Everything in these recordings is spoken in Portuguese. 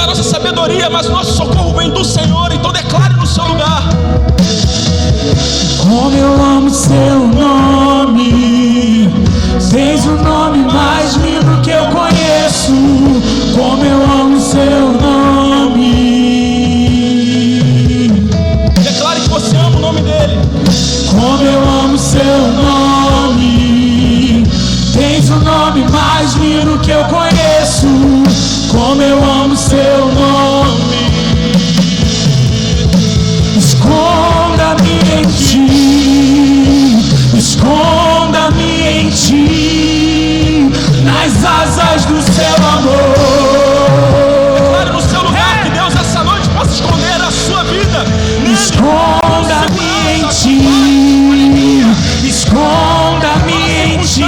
nossa sabedoria, mas o nosso socorro vem do Senhor. Então declare no seu lugar: como eu amo seu nome, tens o nome mais lindo que eu conheço. Como eu amo seu nome. Declare que você ama o nome dele. Como eu amo seu nome, tens o nome mais lindo que eu conheço. Como eu amo seu nome. Esconda-me em ti, esconda-me em ti, nas asas do seu amor. Declare no seu lugar que Deus essa noite possa esconder a sua vida nele. Esconda-me em ti, esconda-me em ti,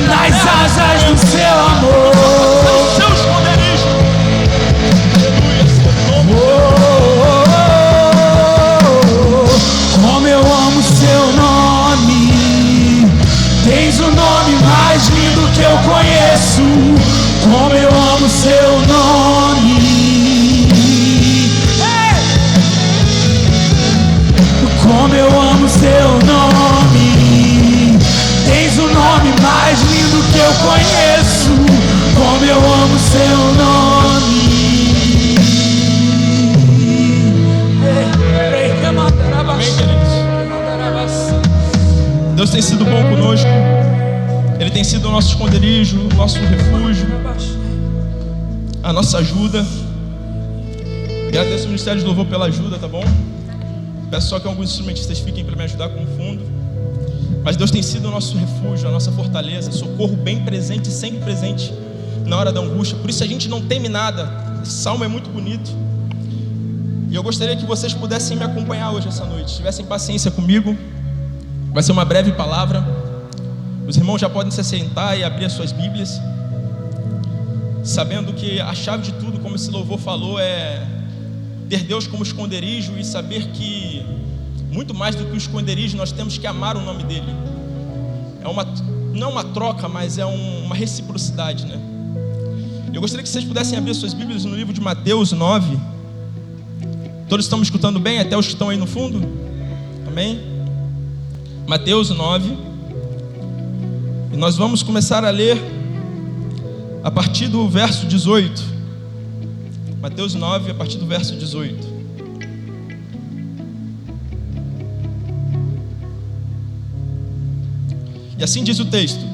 nas asas do seu amor. Seu esconderijo. Como eu amo seu nome, tens o nome mais lindo que eu conheço. Como eu amo seu nome. Como eu amo seu nome, tens o nome mais lindo que eu conheço. Como eu amo seu nome. Amém, queridos? Deus tem sido bom conosco. Ele tem sido o nosso esconderijo, o nosso refúgio, a nossa ajuda. Agradeço o Ministério de Louvor pela ajuda, tá bom? Peço só que alguns instrumentistas fiquem para me ajudar com o fundo. Mas Deus tem sido o nosso refúgio, a nossa fortaleza, socorro bem presente, sempre presente na hora da angústia. Por isso a gente não teme nada. Esse salmo é muito bonito. E eu gostaria que vocês pudessem me acompanhar hoje, essa noite. Tivessem paciência comigo. Vai ser uma breve palavra. Os irmãos já podem se assentar e abrir as suas Bíblias, sabendo que a chave de tudo, como esse louvor falou, é ter Deus como esconderijo e saber que, muito mais do que o esconderijo, nós temos que amar o nome dele. Não uma troca, mas é uma reciprocidade, né? Eu gostaria que vocês pudessem abrir suas Bíblias no livro de Mateus 9. Todos estão me escutando bem? Até os que estão aí no fundo? Amém? Mateus 9. E nós vamos começar a ler a partir do verso 18. Mateus 9, a partir do verso 18. E assim diz o texto.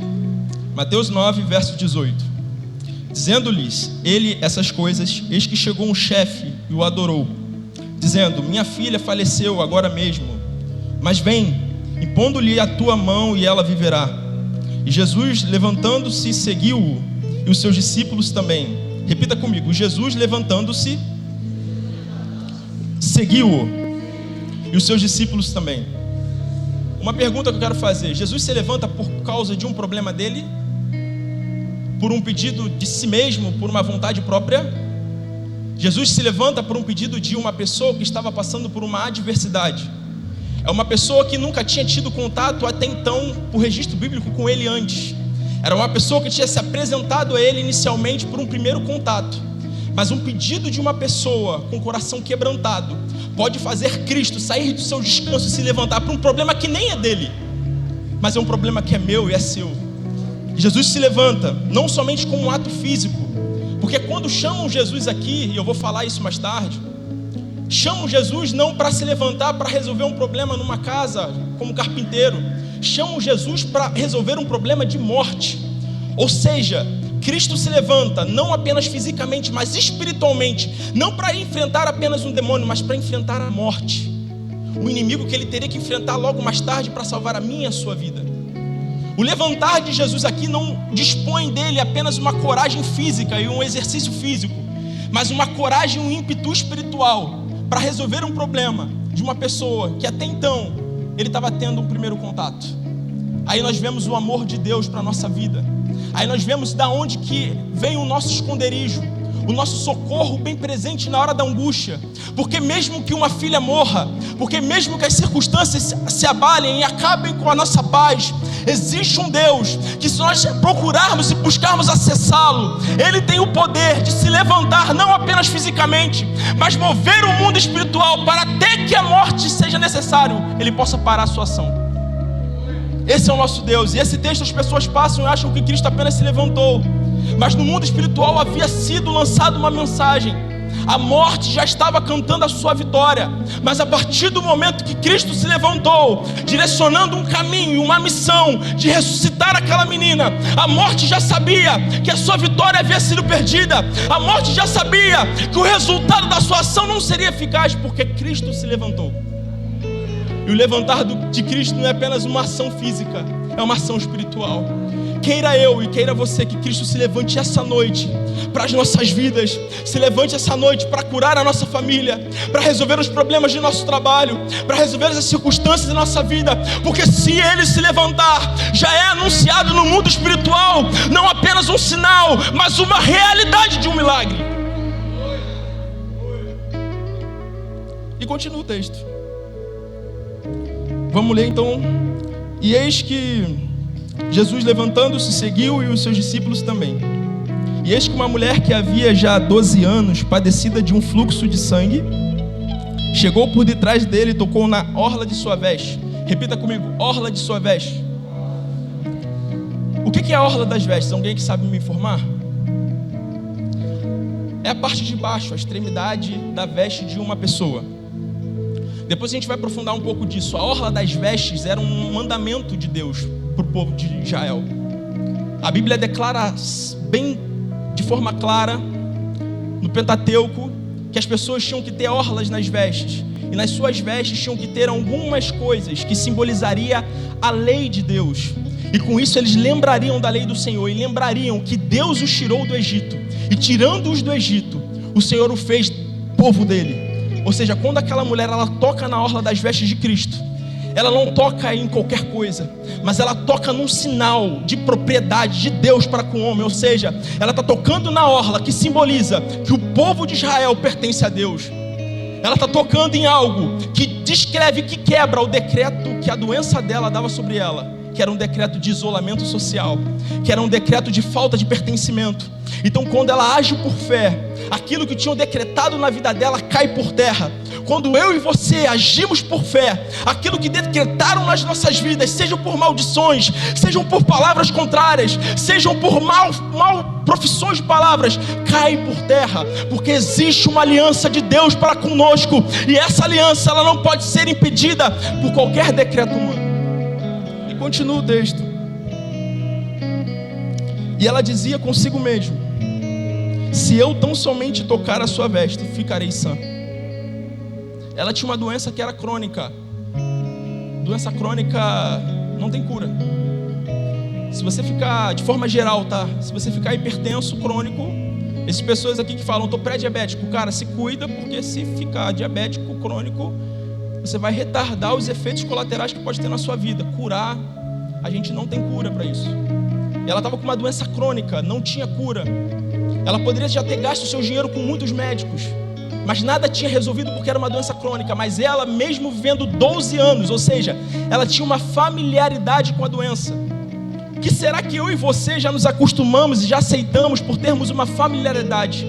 Mateus 9, verso 18. Dizendo-lhes ele essas coisas, eis que chegou um chefe e o adorou, dizendo: minha filha faleceu agora mesmo, mas vem, impondo-lhe a tua mão e ela viverá. E Jesus, levantando-se, seguiu-o, e os seus discípulos também. Repita comigo: Jesus, levantando-se, seguiu-o, e os seus discípulos também. Uma pergunta que eu quero fazer: Jesus se levanta por causa de um problema dele? Por um pedido de si mesmo, por uma vontade própria? Jesus se levanta por um pedido de uma pessoa que estava passando por uma adversidade. É uma pessoa que nunca tinha tido contato até então, por registro bíblico, com ele antes. Era uma pessoa que tinha se apresentado a ele inicialmente por um primeiro contato. Mas um pedido de uma pessoa com o coração quebrantado pode fazer Cristo sair do seu descanso e se levantar para um problema que nem é dele, mas é um problema que é meu e é seu. Jesus se levanta, não somente com um ato físico, porque quando chamam Jesus aqui, e eu vou falar isso mais tarde, chamam Jesus não para se levantar para resolver um problema numa casa, como carpinteiro. Chamam Jesus para resolver um problema de morte. Ou seja, Cristo se levanta não apenas fisicamente, mas espiritualmente, não para enfrentar apenas um demônio, mas para enfrentar a morte, o inimigo que ele teria que enfrentar logo mais tarde para salvar a minha e a sua vida. O levantar de Jesus aqui não dispõe dele apenas uma coragem física e um exercício físico, mas uma coragem e um ímpeto espiritual para resolver um problema de uma pessoa que até então ele estava tendo um primeiro contato. Aí nós vemos o amor de Deus para a nossa vida. Aí nós vemos da onde que vem o nosso esconderijo, o nosso socorro bem presente na hora da angústia. Porque mesmo que uma filha morra, porque mesmo que as circunstâncias se abalem e acabem com a nossa paz, Existe um Deus que, se nós procurarmos e buscarmos acessá-lo, Ele tem o poder de se levantar não apenas fisicamente, mas mover o mundo espiritual para até que a morte seja necessário, Ele possa parar a sua ação. Esse é o nosso Deus. E esse texto as pessoas passam e acham que Cristo apenas se levantou, mas no mundo espiritual havia sido lançada uma mensagem. A morte já estava cantando a sua vitória, mas a partir do momento que Cristo se levantou, direcionando um caminho, uma missão de ressuscitar aquela menina, a morte já sabia que a sua vitória havia sido perdida. A morte já sabia que o resultado da sua ação não seria eficaz, porque Cristo se levantou. E o levantar de Cristo não é apenas uma ação física, é uma ação espiritual. Queira eu e queira você que Cristo se levante essa noite para as nossas vidas, se levante essa noite para curar a nossa família, para resolver os problemas de nosso trabalho, para resolver as circunstâncias da nossa vida, porque se Ele se levantar, já é anunciado no mundo espiritual, não apenas um sinal, mas uma realidade de um milagre. E continua o texto. Vamos ler então. E eis que Jesus, levantando-se, seguiu, e os seus discípulos também. E eis que uma mulher que havia já 12 anos, padecida de um fluxo de sangue, chegou por detrás dele e tocou na orla de sua veste. Repita comigo: orla de sua veste. O que é a orla das vestes? Alguém que sabe me informar? É a parte de baixo, a extremidade da veste de uma pessoa. Depois a gente vai aprofundar um pouco disso. A orla das vestes era um mandamento de Deus para o povo de Israel. A Bíblia declara bem, de forma clara, no Pentateuco, que as pessoas tinham que ter orlas nas vestes. E nas suas vestes tinham que ter algumas coisas que simbolizaria a lei de Deus. E com isso eles lembrariam da lei do Senhor, e lembrariam que Deus os tirou do Egito. E tirando-os do Egito, o Senhor o fez povo dele. Ou seja, quando aquela mulher ela toca na orla das vestes de Cristo, ela não toca em qualquer coisa, mas ela toca num sinal de propriedade de Deus para com o homem. Ou seja, ela está tocando na orla que simboliza que o povo de Israel pertence a Deus. Ela está tocando em algo que descreve, que quebra o decreto que a doença dela dava sobre ela, que era um decreto de isolamento social, que era um decreto de falta de pertencimento. Então, quando ela age por fé, aquilo que tinham decretado na vida dela cai por terra. Quando eu e você agimos por fé, aquilo que decretaram nas nossas vidas, sejam por maldições, sejam por palavras contrárias, sejam por mal profissões de palavras, cai por terra, porque existe uma aliança de Deus para conosco, e essa aliança ela não pode ser impedida por qualquer decreto humano. E continua o texto. E ela dizia consigo mesmo: se eu tão somente tocar a sua veste, ficarei sã. Ela tinha uma doença que era crônica. Doença crônica não tem cura. Se você ficar, de forma geral, tá? Se você ficar hipertenso, crônico, essas pessoas aqui que falam, tô pré-diabético, cara, se cuida, porque se ficar diabético crônico, você vai retardar os efeitos colaterais que pode ter na sua vida. Curar, a gente não tem cura para isso. Ela estava com uma doença crônica, não tinha cura. Ela poderia já ter gasto o seu dinheiro com muitos médicos, mas nada tinha resolvido porque era uma doença crônica. Mas ela, mesmo vivendo 12 anos, ou seja, ela tinha uma familiaridade com a doença. Que será que eu e você já nos acostumamos e já aceitamos por termos uma familiaridade,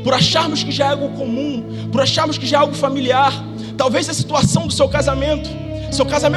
por acharmos que já é algo comum, por acharmos que já é algo familiar? Talvez a situação do seu casamento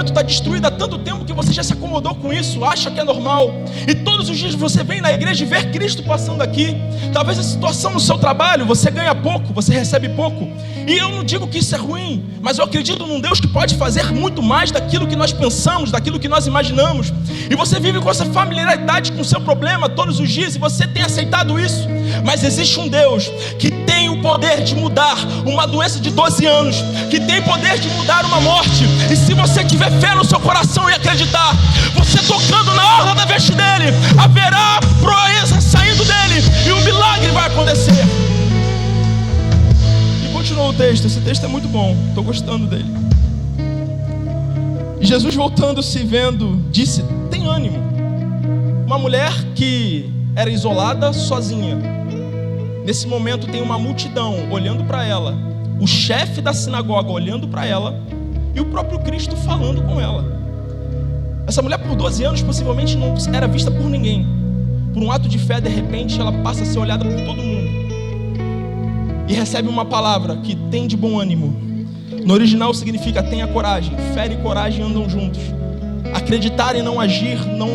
está destruído há tanto tempo que você já se acomodou com isso, acha que é normal, e todos os dias você vem na igreja e vê Cristo passando aqui. Talvez a situação no seu trabalho, você ganha pouco, você recebe pouco, e eu não digo que isso é ruim, mas eu acredito num Deus que pode fazer muito mais daquilo que nós pensamos, daquilo que nós imaginamos, e você vive com essa familiaridade com o seu problema todos os dias, e você tem aceitado isso. Mas existe um Deus que tem o poder de mudar uma doença de 12 anos, que tem poder de mudar uma morte, e se você tiver fé no seu coração e acreditar, você tocando na orla da veste dele, haverá proeza saindo dele, e um milagre vai acontecer. E continuou o texto. Esse texto é muito bom, estou gostando dele. E Jesus, voltando-se, vendo, disse: tem ânimo. Uma mulher que era isolada, sozinha, nesse momento tem uma multidão olhando para ela, o chefe da sinagoga olhando para ela, e o próprio Cristo falando com ela. Essa mulher por 12 anos possivelmente não era vista por ninguém. Por um ato de fé, de repente, ela passa a ser olhada por todo mundo. E recebe uma palavra que tem de bom ânimo. No original significa tenha coragem. Fé e coragem andam juntos. Acreditar e não agir não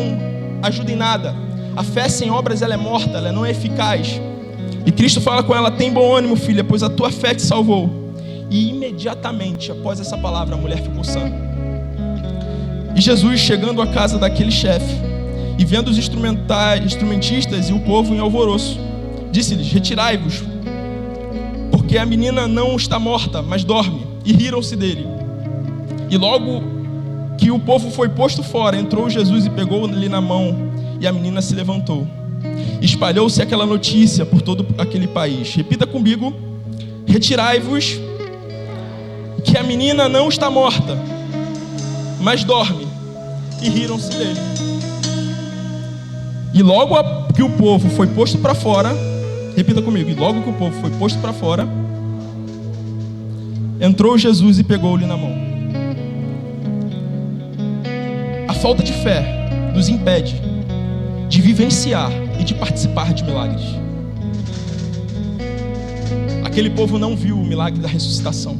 ajuda em nada. A fé sem obras ela é morta, ela não é eficaz. E Cristo fala com ela: tem bom ânimo, filha, pois a tua fé te salvou. E imediatamente após essa palavra a mulher ficou sã. E Jesus, chegando à casa daquele chefe e vendo os instrumentistas e o povo em alvoroço, disse-lhes: retirai-vos, porque a menina não está morta, mas dorme. E riram-se dele. E logo que o povo foi posto fora, entrou Jesus e pegou-lhe na mão, e a menina se levantou. Espalhou-se aquela notícia por todo aquele país. Repita comigo: retirai-vos, que a menina não está morta, mas dorme. E riram-se dele. E logo que o povo foi posto para fora, repita comigo: e logo que o povo foi posto para fora, entrou Jesus e pegou-lhe na mão. A falta de fé nos impede de vivenciar e de participar de milagres. Aquele povo não viu o milagre da ressuscitação,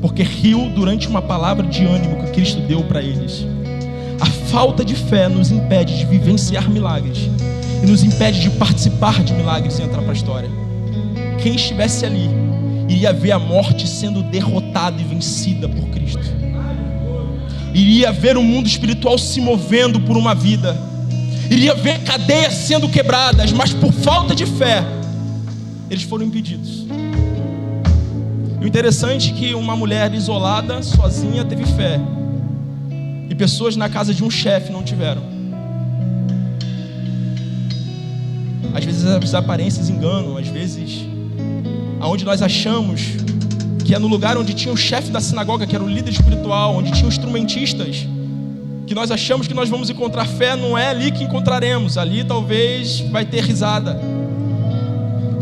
porque riu durante uma palavra de ânimo que Cristo deu para eles. A falta de fé nos impede de vivenciar milagres e nos impede de participar de milagres e entrar para a história. Quem estivesse ali iria ver a morte sendo derrotada e vencida por Cristo. Iria ver o mundo espiritual se movendo por uma vida. Iria ver cadeias sendo quebradas, mas por falta de fé, eles foram impedidos. E o interessante é que uma mulher isolada, sozinha, teve fé. E pessoas na casa de um chefe não tiveram. Às vezes as aparências enganam, às vezes aonde nós achamos que é no lugar onde tinha o chefe da sinagoga, que era o líder espiritual, onde tinha os instrumentistas, que nós achamos que nós vamos encontrar fé, não é ali que encontraremos. Ali talvez vai ter risada.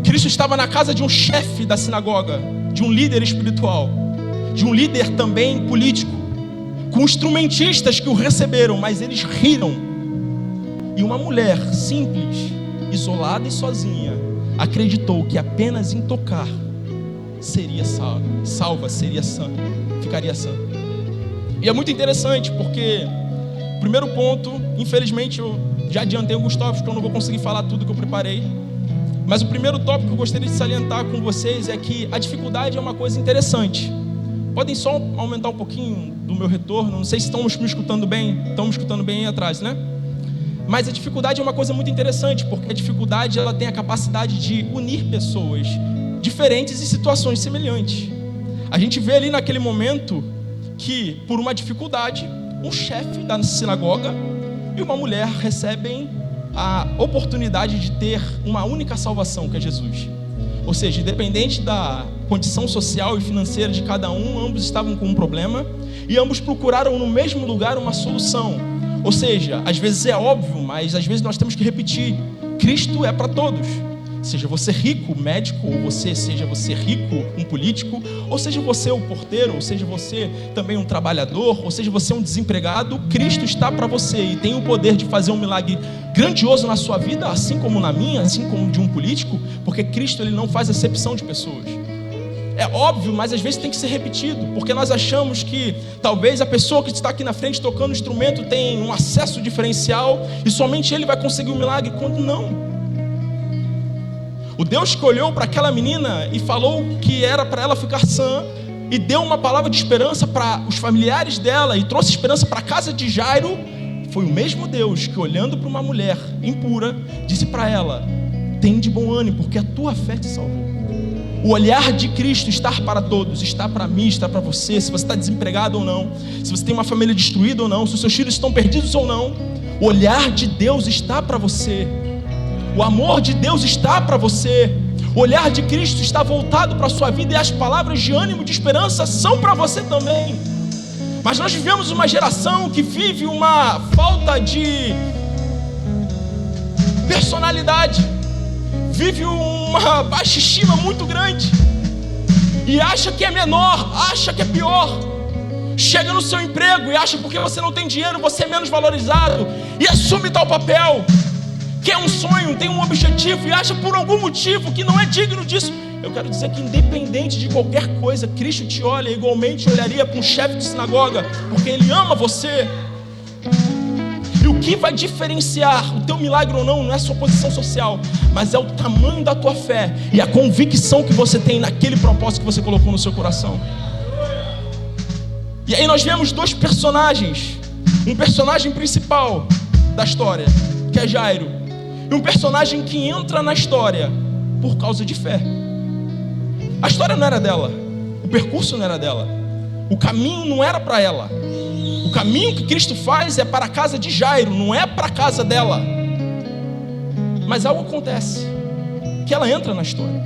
Cristo estava na casa de um chefe da sinagoga, de um líder espiritual, de um líder também político, com instrumentistas que o receberam, mas eles riram. E uma mulher simples, isolada e sozinha, acreditou que apenas em tocar seria salva, seria sã, ficaria sã. E é muito interessante porque, primeiro ponto, infelizmente eu já adiantei alguns tópicos que eu não vou conseguir falar tudo que eu preparei, mas o primeiro tópico que eu gostaria de salientar com vocês é que a dificuldade é uma coisa interessante. Podem só aumentar um pouquinho do meu retorno, não sei se estão me escutando bem, estão me escutando bem aí atrás, né? Mas a dificuldade é uma coisa muito interessante, porque a dificuldade ela tem a capacidade de unir pessoas diferentes em situações semelhantes. A gente vê ali naquele momento que, por uma dificuldade, um chefe da sinagoga e uma mulher recebem a oportunidade de ter uma única salvação, que é Jesus. Ou seja, independente da condição social e financeira de cada um, ambos estavam com um problema e ambos procuraram no mesmo lugar uma solução. Ou seja, às vezes é óbvio, mas às vezes nós temos que repetir: Cristo é para todos. Seja você rico, médico, ou seja você rico, um político, ou seja você o porteiro, ou seja você também um trabalhador, ou seja você um desempregado, Cristo está para você e tem o poder de fazer um milagre grandioso na sua vida, assim como na minha, assim como de um político, porque Cristo ele não faz acepção de pessoas. É óbvio, mas às vezes tem que ser repetido, porque nós achamos que talvez a pessoa que está aqui na frente tocando o instrumento tem um acesso diferencial e somente ele vai conseguir um milagre, quando não. O Deus que olhou para aquela menina e falou que era para ela ficar sã e deu uma palavra de esperança para os familiares dela e trouxe esperança para a casa de Jairo, foi o mesmo Deus que, olhando para uma mulher impura, disse para ela: tem de bom ânimo, porque a tua fé te salvou. O olhar de Cristo está para todos, está para mim, está para você, se você está desempregado ou não, se você tem uma família destruída ou não, se os seus filhos estão perdidos ou não, o olhar de Deus está para você, o amor de Deus está para você, o olhar de Cristo está voltado para a sua vida e as palavras de ânimo, de esperança são para você também. Mas nós vivemos uma geração que vive uma falta de personalidade, vive uma baixa estima muito grande e acha que é menor, acha que é pior. chega no seu emprego e acha que porque você não tem dinheiro, você é menos valorizado e assume tal papel. Quer um sonho, tem um objetivo e acha por algum motivo que não é digno disso. Eu quero dizer que independente de qualquer coisa, Cristo te olha igualmente olharia para um chefe de sinagoga, porque Ele ama você. E o que vai diferenciar o teu milagre ou não é a sua posição social, mas é o tamanho da tua fé e a convicção que você tem naquele propósito que você colocou no seu coração. E aí nós vemos dois personagens, um personagem principal da história, que é Jairo, e um personagem que entra na história por causa de fé. A história não era dela, o percurso não era dela, o caminho não era para ela. O caminho que Cristo faz é para a casa de Jairo, não é para a casa dela. Mas algo acontece, que ela entra na história.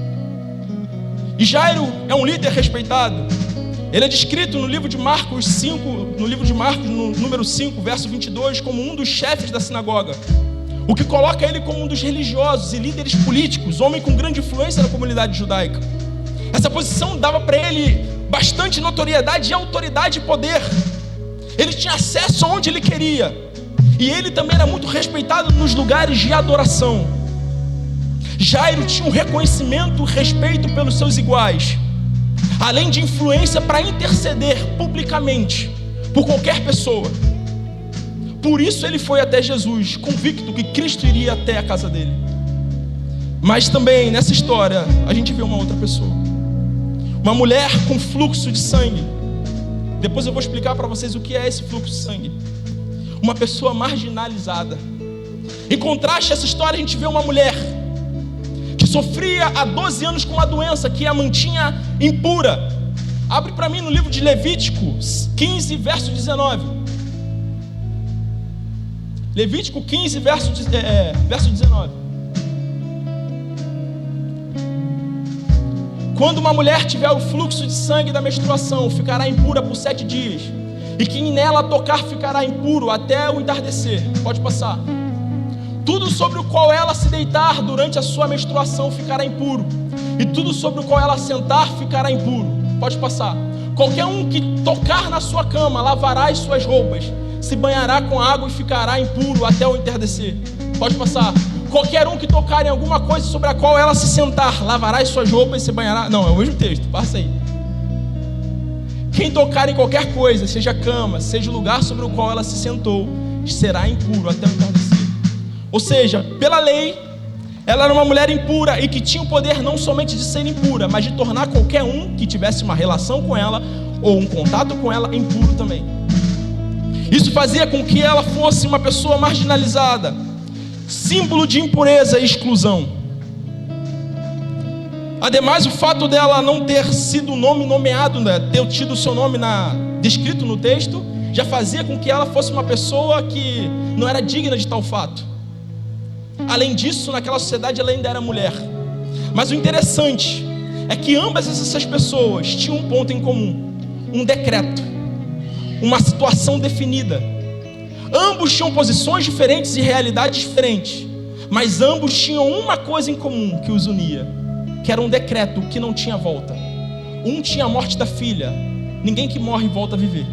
E Jairo é um líder respeitado. Ele é descrito no livro de Marcos 5, no número 5, verso 22, como um dos chefes da sinagoga, o que coloca ele como um dos religiosos e líderes políticos, homem com grande influência na comunidade judaica. Essa posição dava para ele bastante notoriedade e autoridade e poder. Ele tinha acesso aonde ele queria, e ele também era muito respeitado nos lugares de adoração. Jairo tinha um reconhecimento e respeito pelos seus iguais, além de influência para interceder publicamente por qualquer pessoa. Por isso ele foi até Jesus, convicto que Cristo iria até a casa dele. Mas também nessa história a gente vê uma outra pessoa, uma mulher com fluxo de sangue. Depois eu vou explicar para vocês o que é esse fluxo de sangue. Uma pessoa marginalizada. Em contraste a essa história, a gente vê uma mulher que sofria há 12 anos com uma doença que a mantinha impura. Abre para mim no livro de Levítico 15, verso 19. Levítico 15, verso 19. Quando uma mulher tiver o fluxo de sangue da menstruação, ficará impura por 7 dias. E quem nela tocar ficará impuro até o entardecer. Pode passar. Tudo sobre o qual ela se deitar durante a sua menstruação ficará impuro. E tudo sobre o qual ela sentar ficará impuro. Pode passar. Qualquer um que tocar na sua cama lavará as suas roupas, se banhará com água e ficará impuro até o entardecer. Pode passar. Qualquer um que tocar em alguma coisa sobre a qual ela se sentar, lavará as suas roupas e se banhará. Não, é o mesmo texto, passa aí. Quem tocar em qualquer coisa, seja cama, seja o lugar sobre o qual ela se sentou, será impuro até o entardecer. Ou seja, pela lei, ela era uma mulher impura e que tinha o poder não somente de ser impura, mas de tornar qualquer um que tivesse uma relação com ela ou um contato com ela impuro também. Isso fazia com que ela fosse uma pessoa marginalizada, símbolo de impureza e exclusão. Ademais, o fato dela não ter sido o nome nomeado, ter tido o seu nome descrito no texto, já fazia com que ela fosse uma pessoa que não era digna de tal fato. Além disso, naquela sociedade ela ainda era mulher. Mas o interessante é que ambas essas pessoas tinham um ponto em comum: um decreto, uma situação definida. Ambos tinham posições diferentes e realidades diferentes, mas ambos tinham uma coisa em comum que os unia, que era um decreto que não tinha volta. Um tinha a morte da filha, ninguém que morre volta a viver.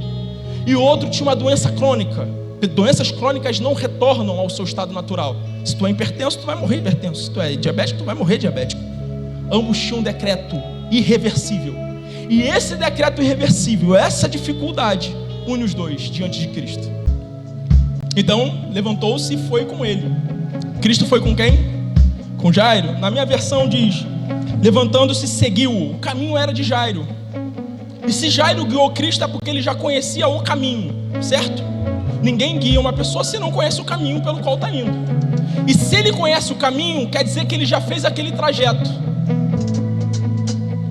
E o outro tinha uma doença crônica. Doenças crônicas não retornam ao seu estado natural. Se tu é hipertenso, tu vai morrer hipertenso. Se tu é diabético, tu vai morrer diabético. Ambos tinham um decreto irreversível. E esse decreto irreversível, essa dificuldade, une os dois diante de Cristo. Então, levantou-se e foi com ele. Cristo foi com quem? Com Jairo. Na minha versão diz: levantando-se, seguiu. O caminho era de Jairo. E se Jairo guiou Cristo é porque ele já conhecia o caminho, certo? Ninguém guia uma pessoa se não conhece o caminho pelo qual está indo. E se ele conhece o caminho, quer dizer que ele já fez aquele trajeto.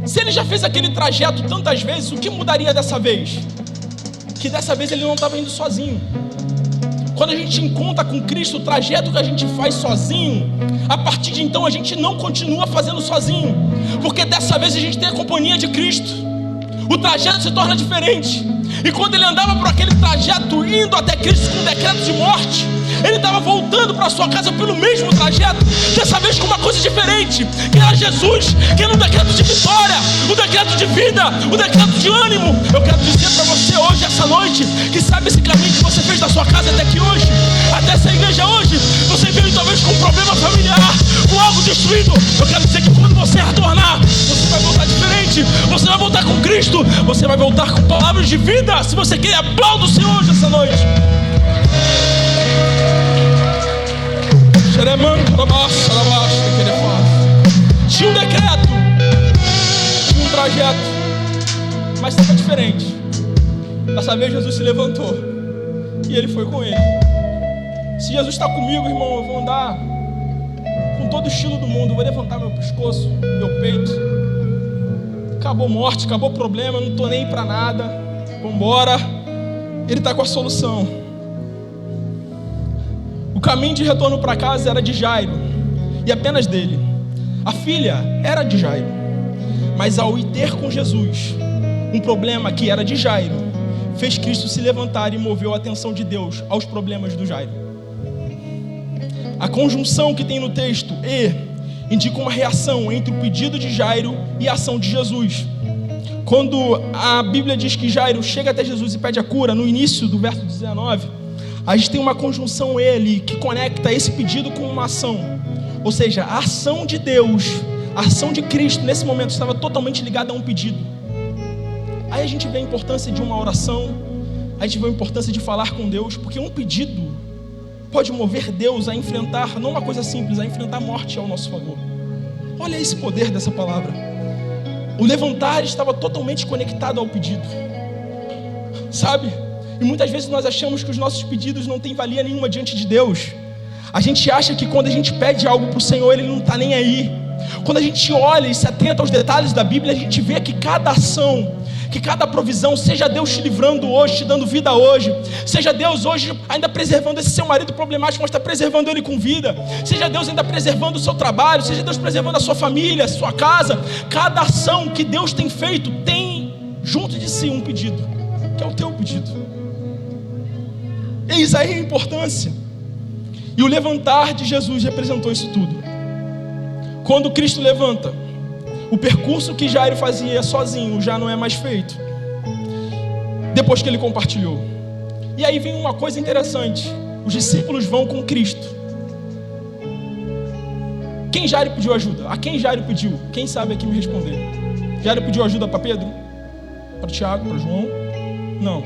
Se ele já fez aquele trajeto tantas vezes, o que mudaria dessa vez? Que dessa vez ele não estava indo sozinho. Quando a gente encontra com Cristo, o trajeto que a gente faz sozinho, a partir de então a gente não continua fazendo sozinho, porque dessa vez a gente tem a companhia de Cristo. O trajeto se torna diferente. E quando ele andava por aquele trajeto, indo até Cristo com um decreto de morte, ele estava voltando para sua casa pelo mesmo trajeto, dessa vez com uma coisa diferente, que era Jesus, que era um decreto de vitória, um decreto de vida, um decreto de ânimo. Eu quero dizer para você hoje, essa noite, que sabe esse caminho que você fez da sua casa até aqui hoje, até essa igreja hoje, você veio talvez com um problema familiar, com algo destruído. Eu quero dizer que quando você retornar, você vai voltar diferente, você vai voltar com Cristo, você vai voltar com palavras de vida. Se você quer, aplauda o Senhor hoje, essa noite. Tinha um decreto, tinha um trajeto, mas estava diferente. Dessa vez Jesus se levantou e ele foi com ele. Se Jesus está comigo, irmão, eu vou andar com todo o estilo do mundo. Eu vou levantar meu pescoço, meu peito. Acabou morte, acabou problema, não estou nem para nada. Vambora. Ele está com a solução. O caminho de retorno para casa era de Jairo, e apenas dele. A filha era de Jairo, mas ao ir ter com Jesus, um problema que era de Jairo, fez Cristo se levantar e moveu a atenção de Deus aos problemas do Jairo. A conjunção que tem no texto "e" indica uma reação entre o pedido de Jairo e a ação de Jesus. Quando a Bíblia diz que Jairo chega até Jesus e pede a cura, no início do verso 19, a gente tem uma conjunção "ele" que conecta esse pedido com uma ação. Ou seja, a ação de Deus, a ação de Cristo nesse momento estava totalmente ligada a um pedido. Aí a gente vê a importância de uma oração, a gente vê a importância de falar com Deus, porque um pedido pode mover Deus a enfrentar, não uma coisa simples, a enfrentar a morte ao nosso favor. Olha esse poder dessa palavra. O levantar estava totalmente conectado ao pedido, sabe? E muitas vezes nós achamos que os nossos pedidos não têm valia nenhuma diante de Deus. A gente acha que quando a gente pede algo para o Senhor, Ele não está nem aí. Quando a gente olha e se atenta aos detalhes da Bíblia, a gente vê que cada ação, que cada provisão, seja Deus te livrando hoje, te dando vida hoje, seja Deus hoje ainda preservando esse seu marido problemático, mas está preservando ele com vida, seja Deus ainda preservando o seu trabalho, seja Deus preservando a sua família, a sua casa, cada ação que Deus tem feito tem junto de si um pedido, que é o teu pedido. Eis aí a importância. E o levantar de Jesus representou isso tudo. Quando Cristo levanta, o percurso que Jairo fazia sozinho já não é mais feito, depois que ele compartilhou. E aí vem uma coisa interessante: os discípulos vão com Cristo. Quem Jairo pediu ajuda? A quem Jairo pediu? Quem sabe aqui me responder? Jairo pediu ajuda para Pedro? Para Tiago? Para João? Não.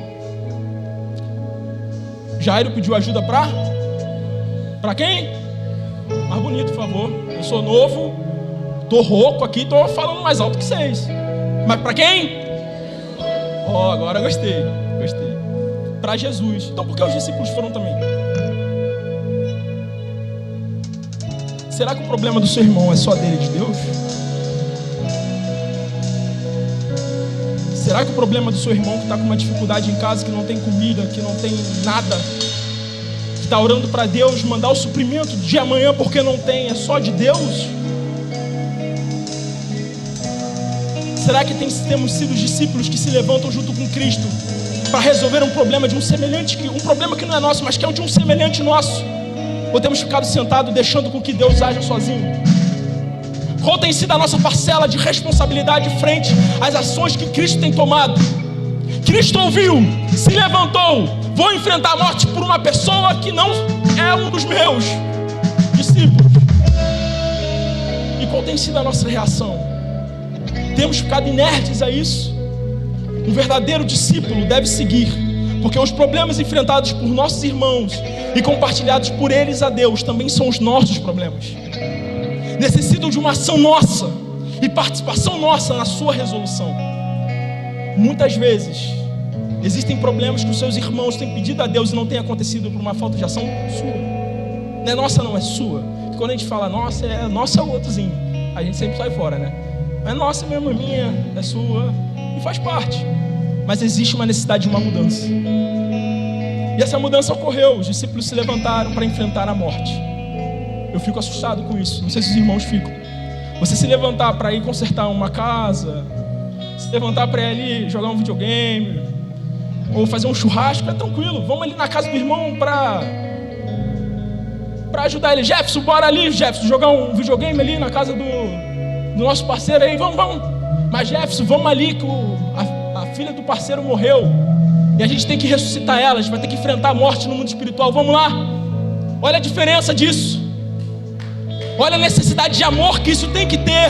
Jairo pediu ajuda para quem? Mais bonito, por favor. Eu sou novo, tô rouco aqui, tô falando mais alto que vocês. Mas para quem? Oh, agora gostei. Para Jesus. Então por que os discípulos foram também? Será que o problema do seu irmão é só dele e de Deus? Será que o problema do seu irmão que está com uma dificuldade em casa, que não tem comida, que não tem nada, está orando para Deus mandar o suprimento de amanhã porque não tem, é só de Deus? Será que temos sido discípulos que se levantam junto com Cristo para resolver um problema de um semelhante, um problema que não é nosso, mas que é de um semelhante nosso? Ou temos ficado sentados deixando com que Deus haja sozinho? Qual tem sido a nossa parcela de responsabilidade frente às ações que Cristo tem tomado? Cristo ouviu, se levantou, vou enfrentar a morte por uma pessoa que não é um dos meus discípulos. E qual tem sido a nossa reação? Temos ficado inertes a isso? Um verdadeiro discípulo deve seguir, porque os problemas enfrentados por nossos irmãos e compartilhados por eles a Deus também são os nossos problemas. Necessitam de uma ação nossa e participação nossa na sua resolução. Muitas vezes existem problemas que os seus irmãos têm pedido a Deus e não tem acontecido por uma falta de ação sua. Não é nossa, não, é sua. E quando a gente fala nossa é o outrozinho. A gente sempre sai fora, né? Não é nossa mesmo, é minha, é sua. E faz parte. Mas existe uma necessidade de uma mudança. E essa mudança ocorreu. Os discípulos se levantaram para enfrentar a morte. Eu fico assustado com isso. Não sei se os irmãos ficam. Você se levantar para ir consertar uma casa, se levantar para ir ali jogar um videogame, ou fazer um churrasco, é tranquilo. Vamos ali na casa do irmão para ajudar ele. Jefferson, bora ali, Jefferson, jogar um videogame ali na casa do nosso parceiro aí. Vamos. Mas Jefferson, vamos ali que a filha do parceiro morreu e a gente tem que ressuscitar ela, a gente vai ter que enfrentar a morte no mundo espiritual. Vamos lá. Olha a diferença disso. Olha a necessidade de amor que isso tem que ter.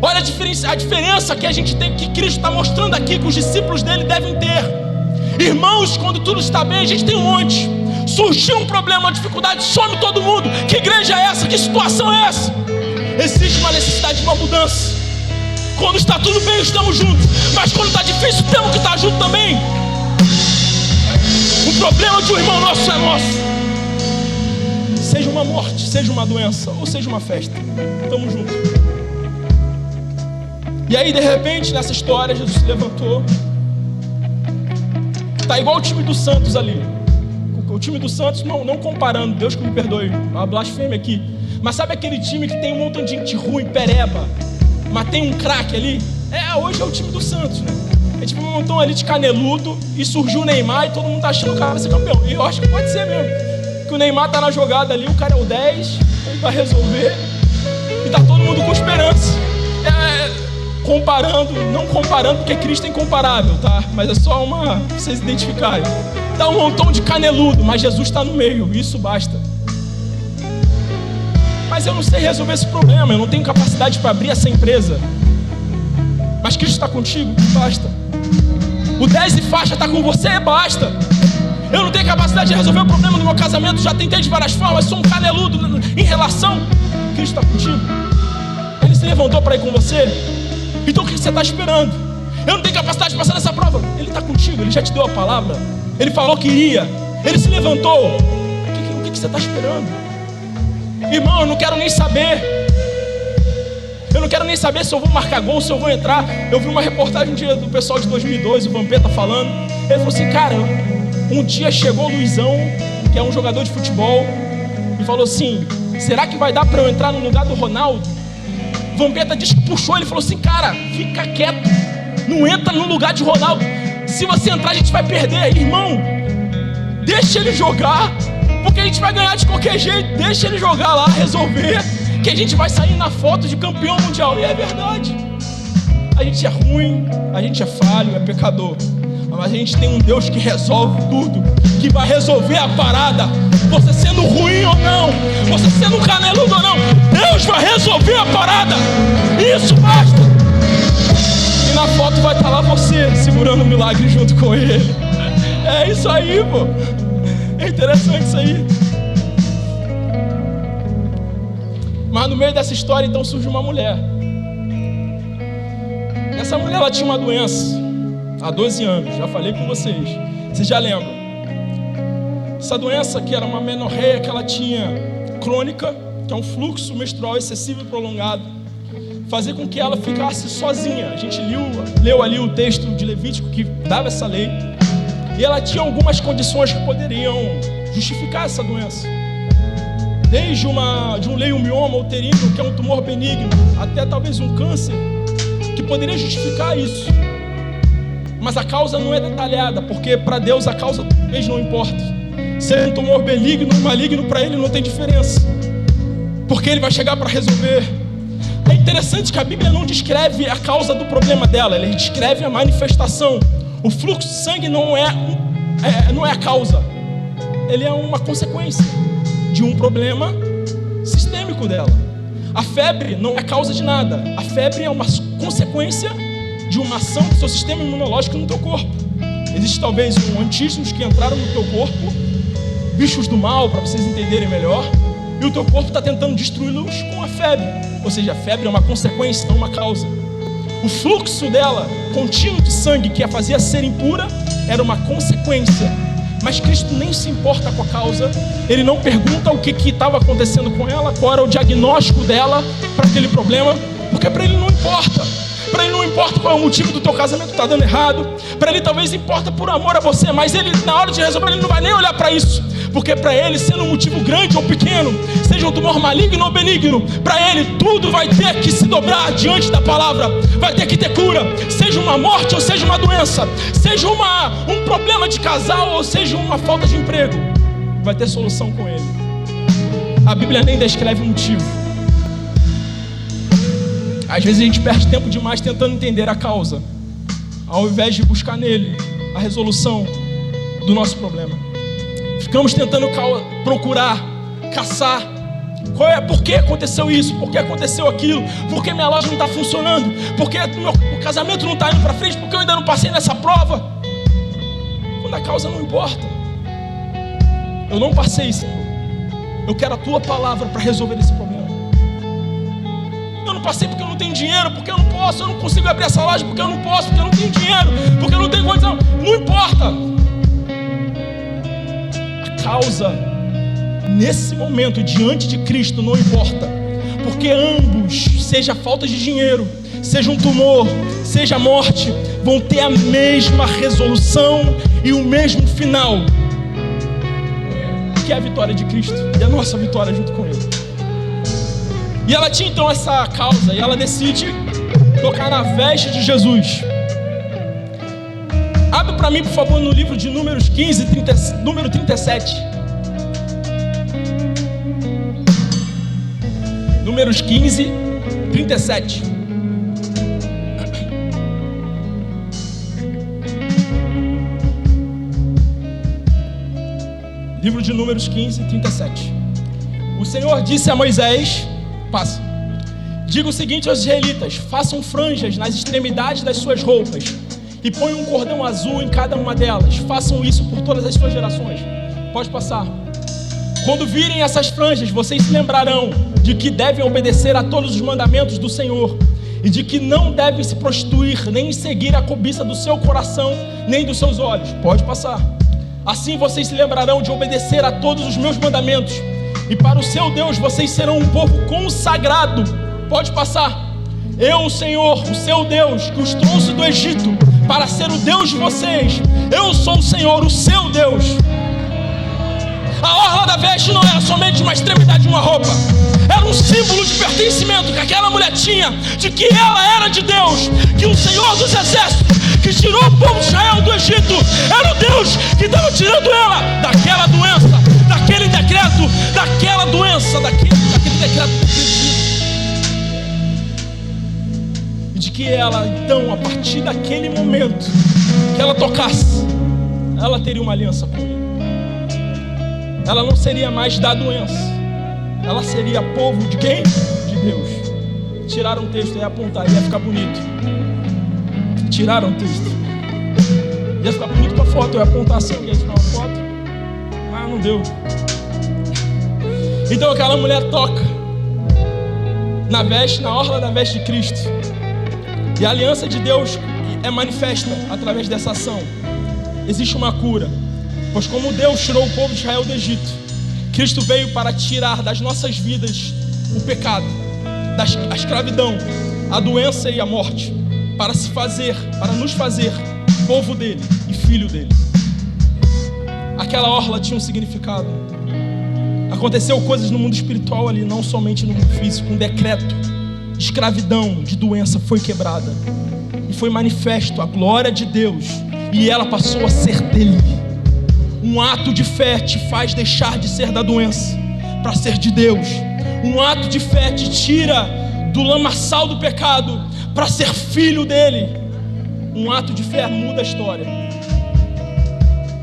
Olha a diferença que a gente tem, que Cristo está mostrando aqui, que os discípulos dele devem ter. Irmãos, quando tudo está bem, a gente tem um monte. Surgiu um problema, uma dificuldade, some todo mundo. Que igreja é essa? Que situação é essa? Existe uma necessidade de uma mudança. Quando está tudo bem, estamos juntos. Mas quando está difícil, temos que estar juntos também. O problema de um irmão nosso é nosso. Seja uma morte, seja uma doença, ou seja uma festa, estamos juntos. E aí, de repente, nessa história, Jesus se levantou. Está igual o time do Santos ali. O time do Santos, não comparando, Deus que me perdoe, uma blasfêmia aqui. Mas sabe aquele time que tem um montão de gente ruim, pereba, mas tem um craque ali? Hoje é o time do Santos, né? É tipo um montão ali de caneludo, e surgiu o Neymar e todo mundo tá achando que o cara vai ser campeão. E eu acho que pode ser mesmo. Que o Neymar tá na jogada ali, o cara é o 10, ele vai resolver, e tá todo mundo com esperança. Comparando, não comparando, porque Cristo é incomparável, tá? Mas é só pra vocês identificarem. Tá um montão de caneludo, mas Jesus está no meio, isso basta. Mas eu não sei resolver esse problema, eu não tenho capacidade para abrir essa empresa. Mas Cristo está contigo, basta. O 10 e faixa está com você, basta. Eu não tenho capacidade de resolver o problema do meu casamento, já tentei de várias formas, sou um caneludo em relação. Cristo está contigo. Ele se levantou para ir com você. Então o que você está esperando? Eu não tenho capacidade de passar nessa prova. Ele está contigo, ele já te deu a palavra. Ele falou que iria. Ele se levantou. O que você está esperando? Irmão, eu não quero nem saber. Eu não quero nem saber se eu vou marcar gol, se eu vou entrar. Eu vi uma reportagem um dia do pessoal de 2002, o Vampeta falando. Ele falou assim, cara, um dia chegou o Luizão, que é um jogador de futebol, e falou assim, será que vai dar para eu entrar no lugar do Ronaldo? O Vampeta disse que puxou, ele falou assim, cara, fica quieto, não entra no lugar de Ronaldo. Se você entrar, a gente vai perder. Irmão, deixa ele jogar, porque a gente vai ganhar de qualquer jeito. Deixa ele jogar lá, resolver, que a gente vai sair na foto de campeão mundial. E é verdade. A gente é ruim, a gente é falho, é pecador. Mas a gente tem um Deus que resolve tudo, que vai resolver a parada. Você sendo ruim ou não, você sendo caneludo ou não, Deus vai resolver a parada. Isso basta. E na foto vai estar lá você, segurando o milagre junto com ele. É isso aí, pô. É interessante isso aí. Mas no meio dessa história, então, surge uma mulher. Essa mulher, ela tinha uma doença há 12 anos, já falei com vocês. Vocês já lembram? Essa doença, que era uma menorreia que ela tinha crônica, que é um fluxo menstrual excessivo e prolongado, fazia com que ela ficasse sozinha. A gente leu ali o texto de Levítico que dava essa lei. E ela tinha algumas condições que poderiam justificar essa doença. Desde de um leiomioma uterino, que é um tumor benigno, até talvez um câncer, que poderia justificar isso. Mas a causa não é detalhada, porque para Deus a causa talvez não importa. Se é um tumor benigno ou maligno, para Ele não tem diferença, porque Ele vai chegar para resolver. É interessante que a Bíblia não descreve a causa do problema dela, ela descreve a manifestação. O fluxo de sangue não é a causa, ele é uma consequência de um problema sistêmico dela. A febre não é causa de nada, a febre é uma consequência de uma ação do seu sistema imunológico no teu corpo. Existe talvez antígenos que entraram no teu corpo, bichos do mal, para vocês entenderem melhor, e o teu corpo está tentando destruí-los com a febre. Ou seja, a febre é uma consequência, não uma causa. O fluxo dela, contínuo de sangue, que a fazia ser impura, era uma consequência. Mas Cristo nem se importa com a causa. Ele não pergunta o que estava acontecendo com ela, qual era o diagnóstico dela para aquele problema, porque para Ele não importa. Para Ele não importa qual é o motivo do teu casamento está dando errado. Para Ele talvez importa por amor a você, mas Ele, na hora de resolver, Ele não vai nem olhar para isso. Porque para Ele, sendo um motivo grande ou pequeno, seja um tumor maligno ou benigno, para Ele tudo vai ter que se dobrar diante da palavra. Vai ter que ter cura, seja uma morte ou seja uma doença, seja um problema de casal ou seja uma falta de emprego, vai ter solução com Ele. A Bíblia nem descreve o motivo. Às vezes a gente perde tempo demais tentando entender a causa. ao invés de buscar nele a resolução do nosso problema. Ficamos tentando procurar, caçar. Por que aconteceu isso? Por que aconteceu aquilo? Por que minha loja não está funcionando? Por que o casamento não está indo para frente? Por que eu ainda não passei nessa prova? Quando a causa não importa. Eu não passei, Senhor. Eu quero a Tua palavra para resolver esse problema. Eu não passei porque eu não tenho dinheiro, porque eu não posso, eu não consigo abrir essa loja porque eu não posso, porque eu não tenho dinheiro, porque eu não tenho condição. Não importa. A causa, nesse momento, diante de Cristo, não importa. Porque ambos, seja falta de dinheiro, seja um tumor, seja morte, vão ter a mesma resolução e o mesmo final, que é a vitória de Cristo e a nossa vitória junto com Ele. E ela tinha então essa causa, e ela decide tocar na veste de Jesus. Abre para mim, por favor, no livro de Números 15, número 37. Números 15, 37. Livro de Números 15, 37. O Senhor disse a Moisés, passa, diga o seguinte aos israelitas: façam franjas nas extremidades das suas roupas e ponham um cordão azul em cada uma delas. Façam isso por todas as suas gerações. Pode passar. Quando virem essas franjas, vocês se lembrarão de que devem obedecer a todos os mandamentos do Senhor e de que não devem se prostituir, nem seguir a cobiça do seu coração, nem dos seus olhos. Pode passar. Assim vocês se lembrarão de obedecer a todos os meus mandamentos, e para o seu Deus vocês serão um povo consagrado. Pode passar. Eu, o Senhor, o seu Deus, que os trouxe do Egito para ser o Deus de vocês. Eu sou o Senhor, o seu Deus. A orla da veste não era somente uma extremidade de uma roupa, era um símbolo de pertencimento que aquela mulher tinha, de que ela era de Deus, que o Senhor dos exércitos, que tirou o povo de Israel do Egito, era o Deus que estava tirando ela daquela doença, daquele decreto, daquela doença, daquele decreto. E de que ela, então, a partir daquele momento que ela tocasse, ela teria uma aliança com ele. Ela não seria mais da doença, ela seria povo de quem? De Deus. Tiraram o texto e apontar, ia ficar bonito. Tiraram o texto, ia ficar bonito para foto, eu ia apontar assim, ia tirar uma foto, mas não deu. Então aquela mulher toca na veste, na orla da veste de Cristo, e a aliança de Deus é manifesta através dessa ação. Existe uma cura, pois como Deus tirou o povo de Israel do Egito, Cristo veio para tirar das nossas vidas o pecado, a escravidão, a doença e a morte, para nos fazer povo dele e filho dele. Aquela orla tinha um significado. Aconteceu coisas no mundo espiritual ali, não somente no mundo físico. Um decreto de escravidão, de doença foi quebrada e foi manifesto a glória de Deus, e ela passou a ser dele. Um ato de fé te faz deixar de ser da doença para ser de Deus. Um ato de fé te tira do lamaçal do pecado para ser filho dele. Um ato de fé muda a história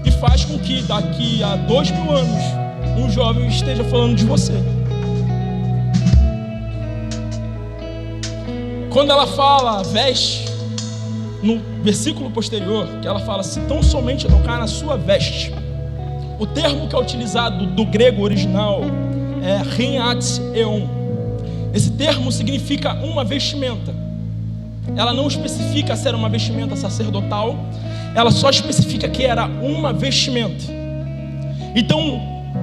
e faz com que daqui a 2000 anos um jovem esteja falando de você. Quando ela fala veste, no versículo posterior, que ela fala: se tão somente tocar na sua veste, o termo que é utilizado do grego original é rinat eon. Esse termo significa uma vestimenta. Ela não especifica se era uma vestimenta sacerdotal, ela só especifica que era uma vestimenta. Então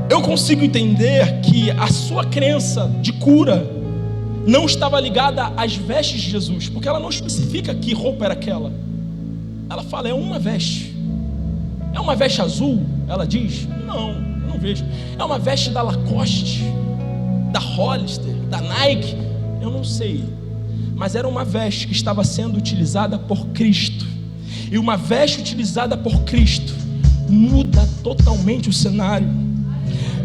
eu consigo entender que a sua crença de cura não estava ligada às vestes de Jesus, porque ela não especifica que roupa era aquela. Ela fala: é uma veste. É uma veste azul? Ela diz: não, eu não vejo. É uma veste da Lacoste, da Hollister, da Nike? Eu não sei. Mas era uma veste que estava sendo utilizada por Cristo. E uma veste utilizada por Cristo muda totalmente o cenário.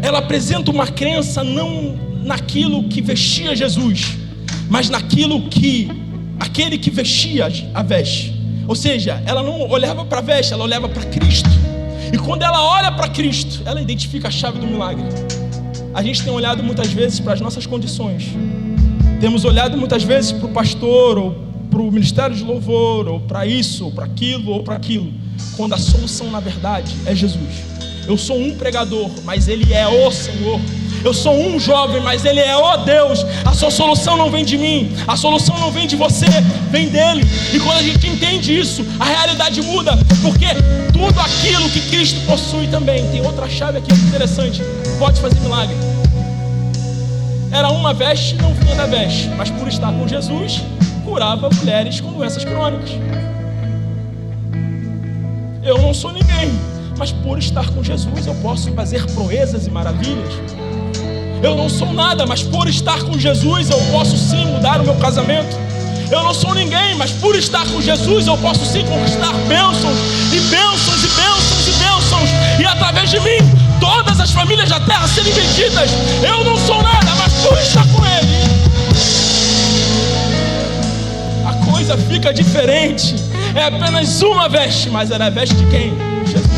Ela apresenta uma crença não naquilo que vestia Jesus, mas naquilo que aquele que vestia a veste, Ou seja, ela não olhava para a veste, ela olhava para Cristo. E quando ela olha para Cristo, ela identifica a chave do milagre. A gente tem olhado muitas vezes para as nossas condições. Temos olhado muitas vezes para o pastor, ou para o ministério de louvor, ou para isso, ou para aquilo, ou para aquilo. Quando a solução, na verdade, é Jesus. Eu sou um pregador, mas Ele é o Senhor. Eu sou um jovem, mas Ele é o Deus. A sua solução não vem de mim, a solução não vem de você, vem dEle. E quando a gente entende isso, a realidade muda, porque tudo aquilo que Cristo possui também. Tem outra chave aqui interessante, pode fazer milagre. Era uma veste, não vinha da veste, mas por estar com Jesus, curava mulheres com doenças crônicas. Eu não sou ninguém, mas por estar com Jesus eu posso fazer proezas e maravilhas. Eu não sou nada, mas por estar com Jesus eu posso sim mudar o meu casamento. Eu não sou ninguém, mas por estar com Jesus eu posso sim conquistar bênçãos e bênçãos e bênçãos e bênçãos. E através de mim, todas as famílias da terra serem benditas. Eu não sou nada, mas por estar com Ele, a coisa fica diferente. É apenas uma veste, mas era a veste de quem? Jesus.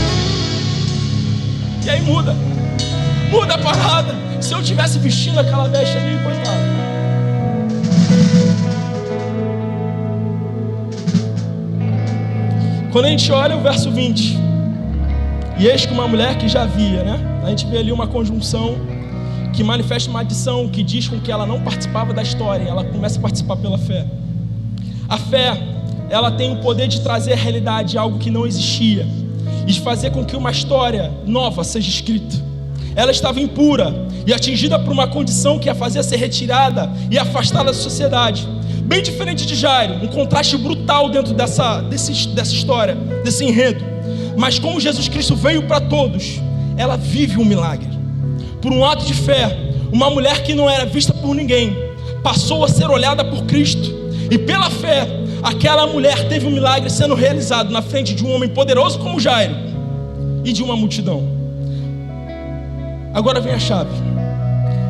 E aí muda a parada. Se eu tivesse vestindo aquela veste ali, coitado. Quando a gente olha o verso 20, e eis que uma mulher que já via, né? A gente vê ali uma conjunção que manifesta uma adição que diz com que ela não participava da história, ela começa a participar pela fé. A fé, ela tem o poder de trazer à realidade algo que não existia e de fazer com que uma história nova seja escrita. Ela estava impura e atingida por uma condição que a fazia ser retirada e afastada da sociedade. Bem diferente de Jairo, um contraste brutal dentro dessa história, desse enredo. Mas como Jesus Cristo veio para todos, ela vive um milagre. Por um ato de fé, uma mulher que não era vista por ninguém, passou a ser olhada por Cristo. E pela fé, aquela mulher teve um milagre sendo realizado na frente de um homem poderoso como Jairo e de uma multidão. Agora vem a chave.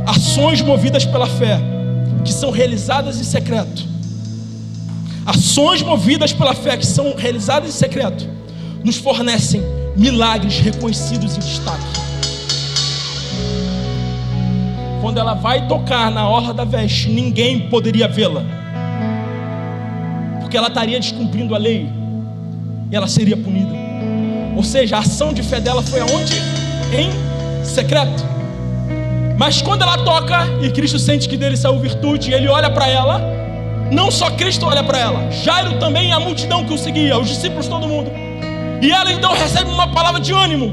Ações movidas pela fé, que são realizadas em secreto. Ações movidas pela fé, que são realizadas em secreto, nos fornecem milagres reconhecidos em destaque. Quando ela vai tocar na orla da veste, ninguém poderia vê-la, porque ela estaria descumprindo a lei e ela seria punida. Ou seja, a ação de fé dela foi aonde? Em secreto. Mas quando ela toca e Cristo sente que dele saiu virtude, e ele olha para ela, não só Cristo olha para ela, Jairo também e a multidão que o seguia, os discípulos, todo mundo. E ela então recebe uma palavra de ânimo.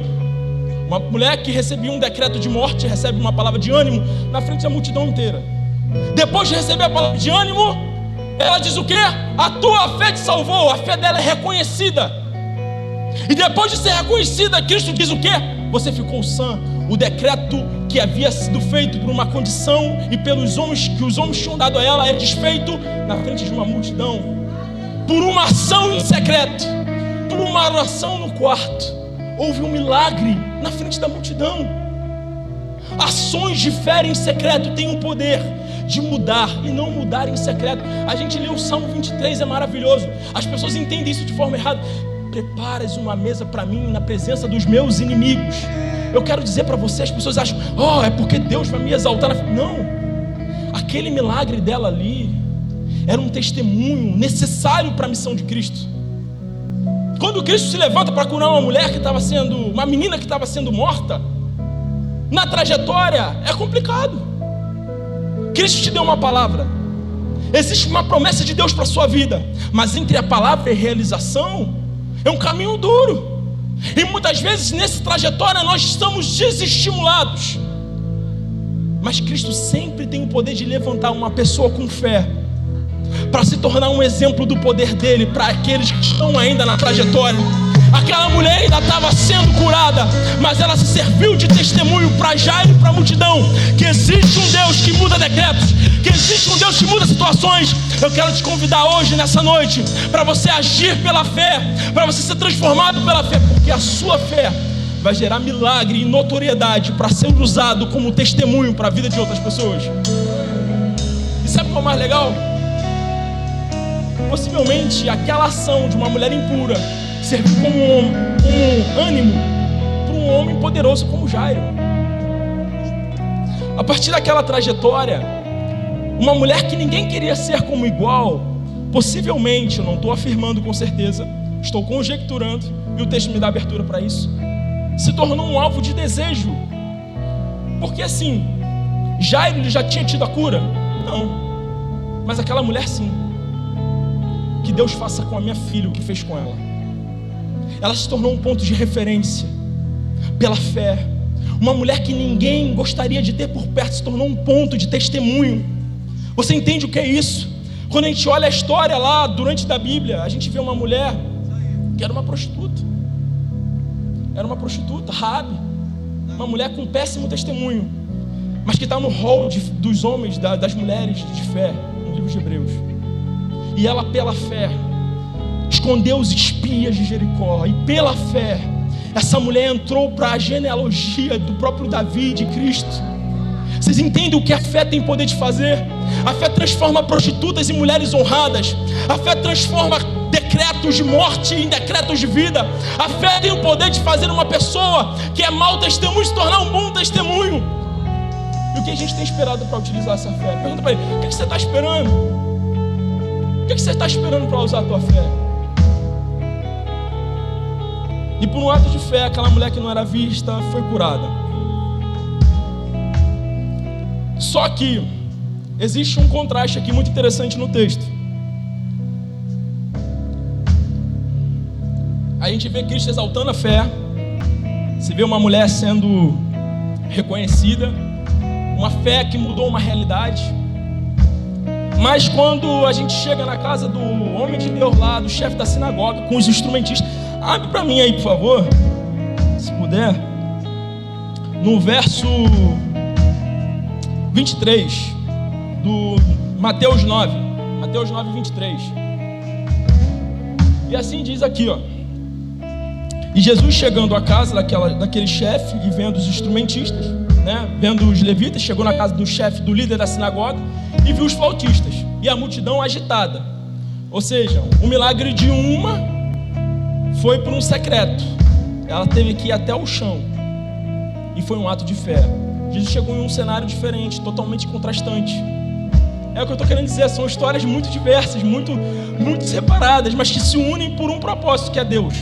Uma mulher que recebia um decreto de morte recebe uma palavra de ânimo na frente da multidão inteira. Depois de receber a palavra de ânimo, ela diz o quê? A tua fé te salvou. A fé dela é reconhecida. E depois de ser reconhecida, Cristo diz o quê? Você ficou sã. O decreto que havia sido feito por uma condição e pelos homens, que os homens tinham dado a ela, é desfeito na frente de uma multidão. Por uma ação em secreto, por uma oração no quarto, houve um milagre na frente da multidão. Ações de fé em secreto têm o poder de mudar e não mudar em secreto. A gente lê o Salmo 23, é maravilhoso. As pessoas entendem isso de forma errada. Preparas uma mesa para mim na presença dos meus inimigos. Eu quero dizer para você, as pessoas acham, é porque Deus vai me exaltar. Não, aquele milagre dela ali era um testemunho necessário para a missão de Cristo. Quando Cristo se levanta para curar uma menina que estava sendo morta, na trajetória é complicado. Cristo te deu uma palavra, existe uma promessa de Deus para a sua vida, mas entre a palavra e a realização é um caminho duro. E muitas vezes nessa trajetória nós estamos desestimulados. Mas Cristo sempre tem o poder de levantar uma pessoa com fé para se tornar um exemplo do poder dele para aqueles que estão ainda na trajetória. Aquela mulher ainda estava sendo curada, mas ela se serviu de testemunho para Jairo e para a multidão, que existe um Deus que muda decretos, que existe um Deus que muda situações. Eu quero te convidar hoje, nessa noite, para você agir pela fé, para você ser transformado pela fé, porque a sua fé vai gerar milagre e notoriedade para ser usado como testemunho para a vida de outras pessoas. E sabe o que é o mais legal? possivelmente aquela ação de uma mulher impura serviu como ânimo para um homem poderoso como Jairo. A partir daquela trajetória, uma mulher que ninguém queria ser como igual, possivelmente, eu não estou afirmando com certeza, estou conjecturando, e o texto me dá abertura para isso, se tornou um alvo de desejo. Porque assim, Jairo ele já tinha tido a cura? Não. Mas aquela mulher sim. Que Deus faça com a minha filha o que fez com ela. Ela se tornou um ponto de referência pela fé. Uma mulher que ninguém gostaria de ter por perto se tornou um ponto de testemunho. Você entende o que é isso? Quando a gente olha a história lá durante da Bíblia, a gente vê uma mulher que era uma prostituta. Era uma prostituta, Raabe, uma mulher com péssimo testemunho, mas que está no rol dos homens, das mulheres de fé, no livro de Hebreus. E ela, pela fé, escondeu os espias de Jericó. E pela fé, essa mulher entrou para a genealogia do próprio Davi, de Cristo. Vocês entendem o que a fé tem poder de fazer? A fé transforma prostitutas em mulheres honradas. A fé transforma decretos de morte em decretos de vida. A fé tem o poder de fazer uma pessoa que é mau testemunho se tornar um bom testemunho. E o que a gente tem esperado para utilizar essa fé? Pergunta para ele: o que você está esperando? O que você está esperando para usar a tua fé? E por um ato de fé, aquela mulher que não era vista foi curada. Só que existe um contraste aqui muito interessante no texto. A gente vê Cristo exaltando a fé. Se vê uma mulher sendo reconhecida, uma fé que mudou uma realidade. Mas quando a gente chega na casa do homem de Deus lá, do chefe da sinagoga, com os instrumentistas, abre para mim aí, por favor, se puder, no verso 23 do Mateus 9, 23. E assim diz aqui, ó: e Jesus, chegando à casa daquele chefe e vendo os instrumentistas, né, vendo os levitas, chegou na casa do chefe, do líder da sinagoga, e viu os flautistas e a multidão agitada. Ou seja, o milagre de uma foi por um secreto. Ela teve que ir até o chão, e foi um ato de fé. Jesus chegou em um cenário diferente, totalmente contrastante. É o que eu estou querendo dizer, são histórias muito diversas, muito separadas, mas que se unem por um propósito, que é Deus.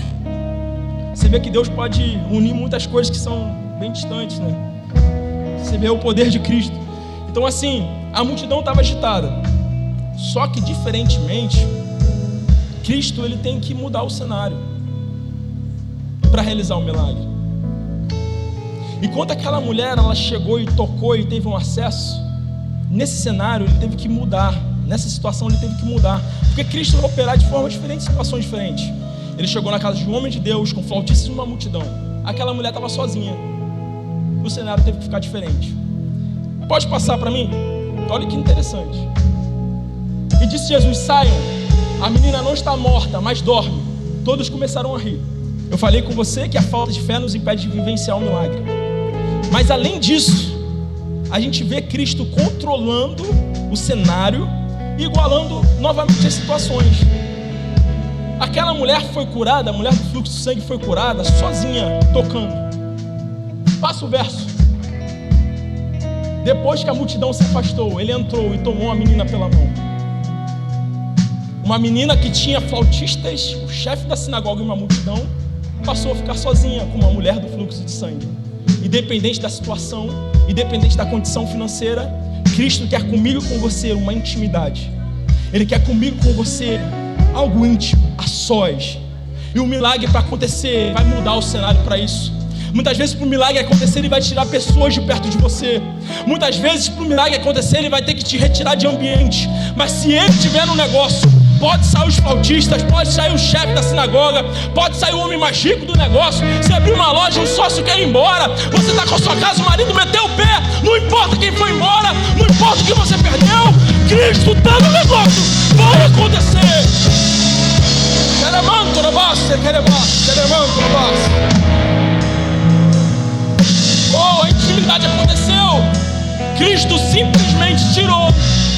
Você vê que Deus pode unir muitas coisas que são bem distantes, né? Você vê o poder de Cristo. Então assim, a multidão estava agitada. Só que diferentemente, Cristo ele tem que mudar o cenário para realizar o milagre. Enquanto aquela mulher ela chegou e tocou e teve um acesso, nesse cenário ele teve que mudar. Nessa situação ele teve que mudar, porque Cristo vai operar de forma diferente, situações diferentes. Ele chegou na casa de um homem de Deus com flautistas e uma multidão. Aquela mulher estava sozinha. O cenário teve que ficar diferente. Pode passar para mim? Olha que interessante. E disse Jesus: saiam, a menina não está morta, mas dorme. Todos começaram a rir. Eu falei com você que a falta de fé nos impede de vivenciar um milagre. Mas além disso, a gente vê Cristo controlando o cenário e igualando novamente as situações. Aquela mulher foi curada, a mulher do fluxo de sangue foi curada sozinha, tocando. Passa o verso. Depois que a multidão se afastou, ele entrou e tomou a menina pela mão. Uma menina que tinha flautistas, o chefe da sinagoga e uma multidão, passou a ficar sozinha com uma mulher do fluxo de sangue. Independente da situação, independente da condição financeira, Cristo quer comigo e com você uma intimidade. Ele quer comigo e com você algo íntimo, a sós. E o milagre para acontecer vai mudar o cenário para isso. Muitas vezes para o milagre acontecer ele vai tirar pessoas de perto de você. Muitas vezes para o milagre acontecer ele vai ter que te retirar de ambiente. Mas se ele estiver no negócio, pode sair os flautistas, pode sair o chefe da sinagoga, pode sair o homem mais rico do negócio. Se abrir uma loja, um sócio quer ir embora, você está com a sua casa, o marido meteu o pé, não importa quem foi embora, não importa o que você perdeu, Cristo está no negócio, vai acontecer. Oh, a intimidade aconteceu. Cristo simplesmente tirou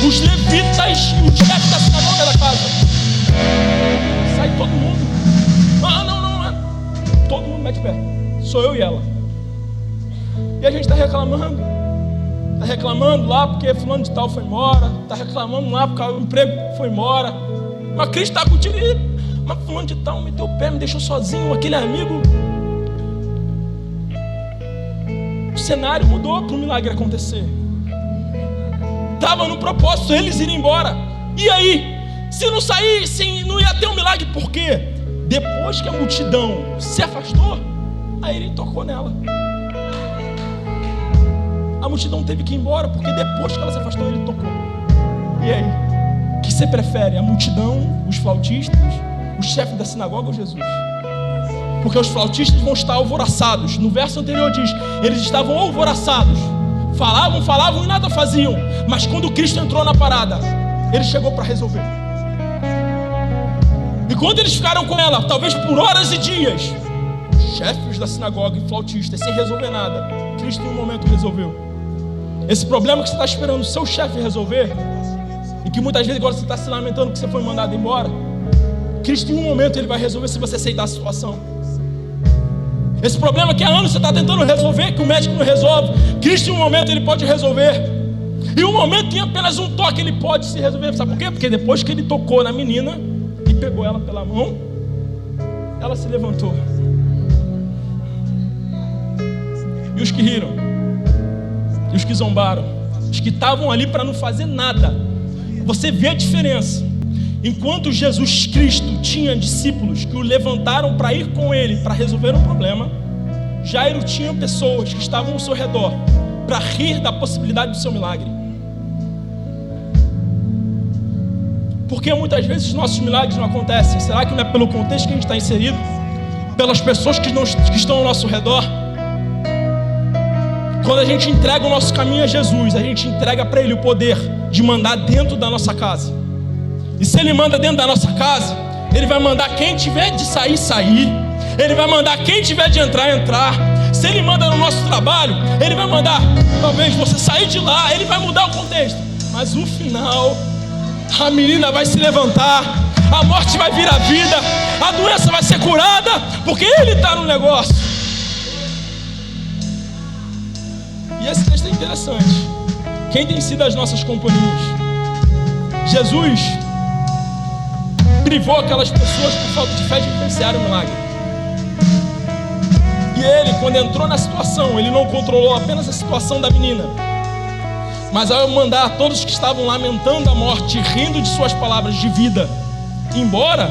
os levitas e o chefe da sinagoga da casa. Sai todo mundo. Não. Todo mundo mete pé. Sou eu e ela. E a gente está reclamando. Está reclamando lá porque fulano de tal foi embora. Está reclamando lá porque o emprego foi embora. Mas Cristo está contigo. Mas fulano de tal meteu o pé, me deixou sozinho. Aquele amigo. O cenário mudou para o milagre acontecer. Estava no propósito eles irem embora. E aí? Se não saíssem, não ia ter um milagre. Por quê? Depois que a multidão se afastou, aí ele tocou nela. A multidão teve que ir embora, porque depois que ela se afastou, ele tocou. E aí? O que você prefere? A multidão, os flautistas, o chefe da sinagoga ou Jesus? Porque os flautistas vão estar alvoroçados. No verso anterior diz, eles estavam alvoroçados. Falavam e nada faziam. Mas quando Cristo entrou na parada, ele chegou para resolver. E quando eles ficaram com ela, talvez por horas e dias, chefes da sinagoga e flautistas, sem resolver nada, Cristo em um momento resolveu. Esse problema que você está esperando o seu chefe resolver, e que muitas vezes agora você está se lamentando que você foi mandado embora, Cristo em um momento ele vai resolver se você aceitar a situação. Esse problema que há anos você está tentando resolver, que o médico não resolve, Cristo em um momento ele pode resolver. E um momento em apenas um toque ele pode se resolver. Sabe por quê? Porque depois que ele tocou na menina e pegou ela pela mão, ela se levantou. E os que riram, e os que zombaram, os que estavam ali para não fazer nada, você vê a diferença. Enquanto Jesus Cristo tinha discípulos que o levantaram para ir com ele para resolver um problema, Jairo tinha pessoas que estavam ao seu redor para rir da possibilidade do seu milagre. Porque muitas vezes os nossos milagres não acontecem. Será que não é pelo contexto que a gente está inserido? Pelas pessoas que estão ao nosso redor? Quando a gente entrega o nosso caminho a Jesus, a gente entrega para Ele o poder de mandar dentro da nossa casa. E se Ele manda dentro da nossa casa, Ele vai mandar quem tiver de sair, sair. Ele vai mandar quem tiver de entrar, entrar. Se Ele manda no nosso trabalho, Ele vai mandar, talvez você sair de lá, Ele vai mudar o contexto. Mas no final, a menina vai se levantar, a morte vai vir à vida, a doença vai ser curada, porque Ele está no negócio. E esse texto é interessante. Quem tem sido as nossas companhias? Jesus privou aquelas pessoas por falta de fé de vivenciar o milagre. E ele, quando entrou na situação, ele não controlou apenas a situação da menina, mas ao mandar todos que estavam lamentando a morte, rindo de suas palavras de vida embora,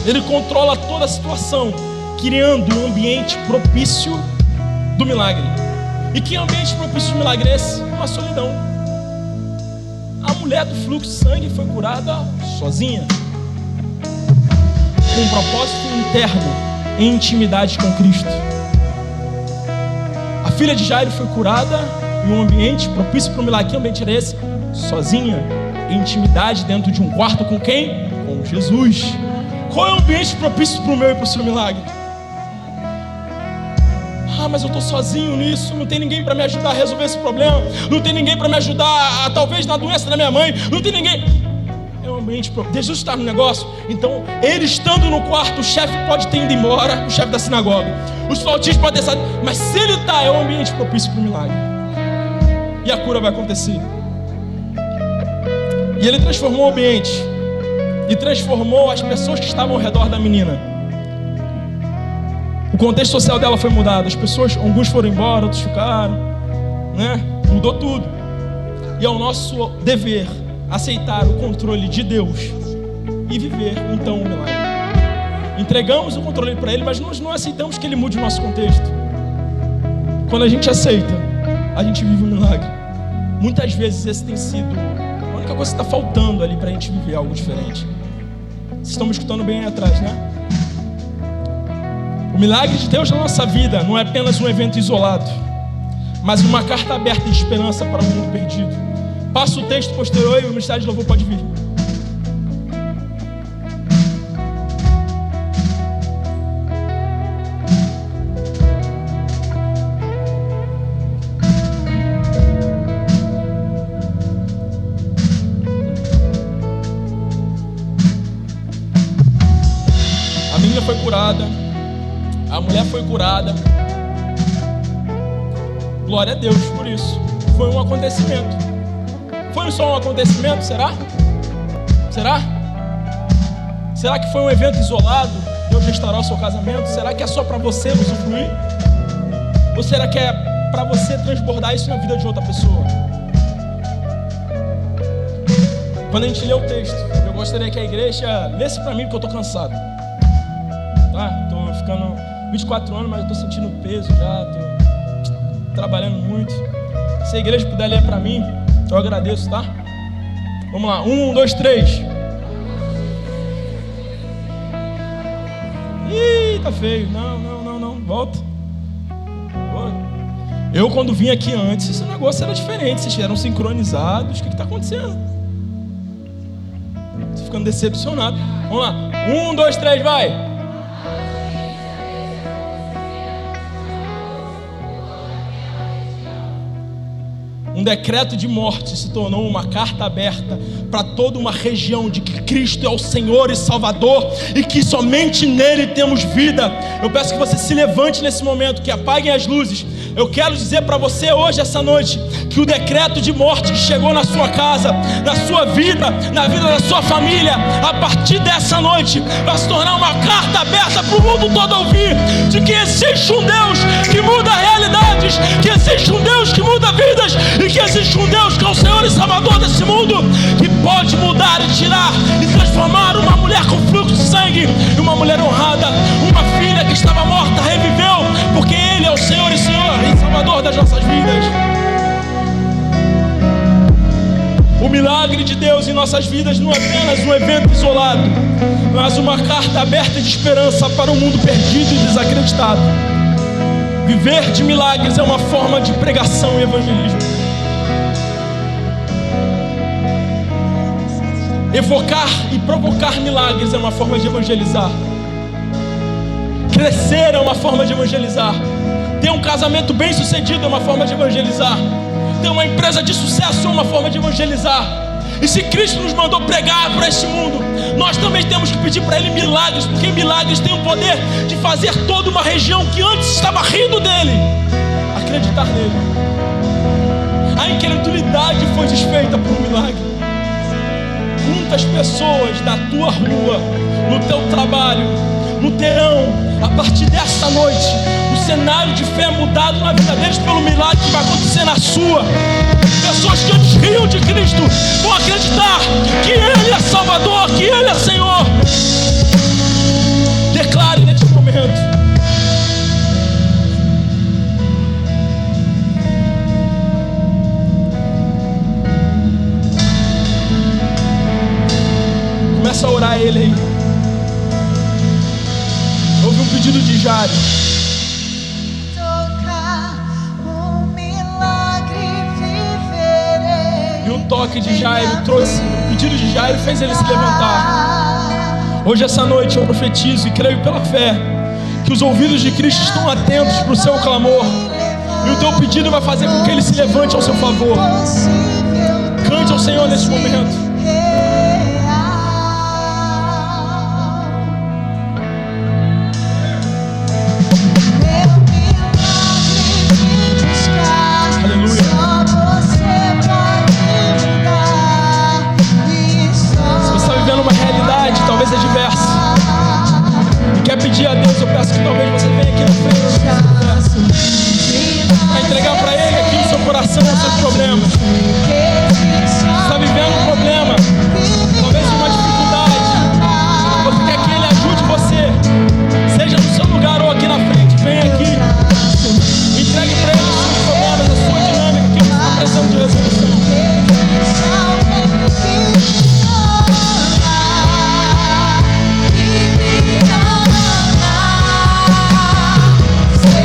ele controla toda a situação, criando um ambiente propício do milagre. E que ambiente propício do milagre é esse? Uma solidão. A mulher do fluxo de sangue foi curada sozinha, com um propósito interno, em intimidade com Cristo. A filha de Jairo foi curada em um ambiente propício para o milagre. Que ambiente era esse? Sozinha, em intimidade, dentro de um quarto com quem? Com Jesus. Qual é o ambiente propício para o meu e para o seu milagre? Mas eu estou sozinho nisso, não tem ninguém para me ajudar a resolver esse problema, não tem ninguém para me ajudar, talvez na doença da minha mãe, não tem ninguém. É um ambiente propício. Jesus está no negócio, então ele estando no quarto, o chefe pode ter ido embora, o chefe da sinagoga, os flautistas podem ter saído, mas se ele está, é um ambiente propício para o milagre, e a cura vai acontecer. E ele transformou o ambiente, e transformou as pessoas que estavam ao redor da menina. O contexto social dela foi mudado. As pessoas, alguns foram embora, outros ficaram, né? Mudou tudo. E é o nosso dever aceitar o controle de Deus e viver então o milagre. Entregamos o controle para Ele, mas nós não aceitamos que Ele mude o nosso contexto. Quando a gente aceita, a gente vive o milagre. Muitas vezes esse tem sido a única coisa que está faltando ali para a gente viver algo diferente. Vocês estão me escutando bem aí atrás, né? O milagre de Deus na nossa vida não é apenas um evento isolado, mas uma carta aberta de esperança para o mundo perdido. Passa o texto posterior e o ministério de louvor pode vir. filha foi curada, a mulher foi curada. Glória a Deus por isso. Foi um acontecimento. Foi só um acontecimento, será? Será? Será que foi um evento isolado? Deus restaurar o seu casamento? Será que é só para você usufruir? Ou será que é para você transbordar isso na vida de outra pessoa? Quando a gente lê o texto, eu gostaria que a igreja lesse para mim, porque eu estou cansado. Tá? Estou ficando 24 anos, mas eu estou sentindo peso já, estou trabalhando muito. Se a igreja puder ler para mim, eu agradeço, tá? Vamos lá, 1, 2, 3. Ih, tá feio. Não, volta. Eu quando vim aqui antes, esse negócio era diferente. Vocês eram sincronizados. O que está acontecendo? Estou ficando decepcionado. Vamos lá, 1, 2, 3, vai. Um decreto de morte se tornou uma carta aberta para toda uma região de que Cristo é o Senhor e Salvador e que somente nele temos vida. Eu peço que você se levante nesse momento, que apaguem as luzes. Eu quero dizer para você hoje, essa noite, que o decreto de morte que chegou na sua casa, na sua vida, na vida da sua família, a partir dessa noite vai se tornar uma carta aberta para o mundo todo ouvir, de que existe um Deus que muda realidades, que existe um Deus que muda vidas, e que existe um Deus que é o Senhor e Salvador desse mundo, que pode mudar e tirar e transformar uma mulher com fluxo de sangue em uma mulher honrada, uma filha que estava morta reviveu, porque Ele é o Senhor e Salvador das nossas vidas. O milagre de Deus em nossas vidas não é apenas um evento isolado, mas uma carta aberta de esperança para um mundo perdido e desacreditado. Viver de milagres é uma forma de pregação e evangelismo. Evocar e provocar milagres é uma forma de evangelizar. Crescer é uma forma de evangelizar. Ter um casamento bem sucedido é uma forma de evangelizar. Ter uma empresa de sucesso é uma forma de evangelizar. E se Cristo nos mandou pregar para este mundo, nós também temos que pedir para Ele milagres, porque milagres têm o poder de fazer toda uma região que antes estava rindo dele acreditar nele. A incredulidade foi desfeita por um milagre. Muitas pessoas da tua rua, no teu trabalho, no terão, a partir dessa noite, o cenário de fé é mudado na vida deles pelo milagre que vai acontecer na sua. Pessoas que antes riam de Cristo vão acreditar que Ele é Salvador, que Ele é Senhor. Declare neste momento. Começa a orar a Ele aí. Houve um pedido de Jairo. E o toque de Jairo trouxe, o pedido de Jairo fez ele se levantar. Hoje, essa noite, eu profetizo e creio pela fé que os ouvidos de Cristo estão atentos para o seu clamor. E o teu pedido vai fazer com que ele se levante ao seu favor. Cante ao Senhor nesse momento. Pedir a Deus, eu peço que talvez você venha aqui na frente para entregar para Ele aqui o seu coração, os seus problemas. Você está vivendo um problema, talvez uma dificuldade, você quer que Ele ajude você, seja no seu lugar ou aqui na frente, venha aqui, entregue para Ele os seus problemas, a sua dinâmica que você está precisando de resolução.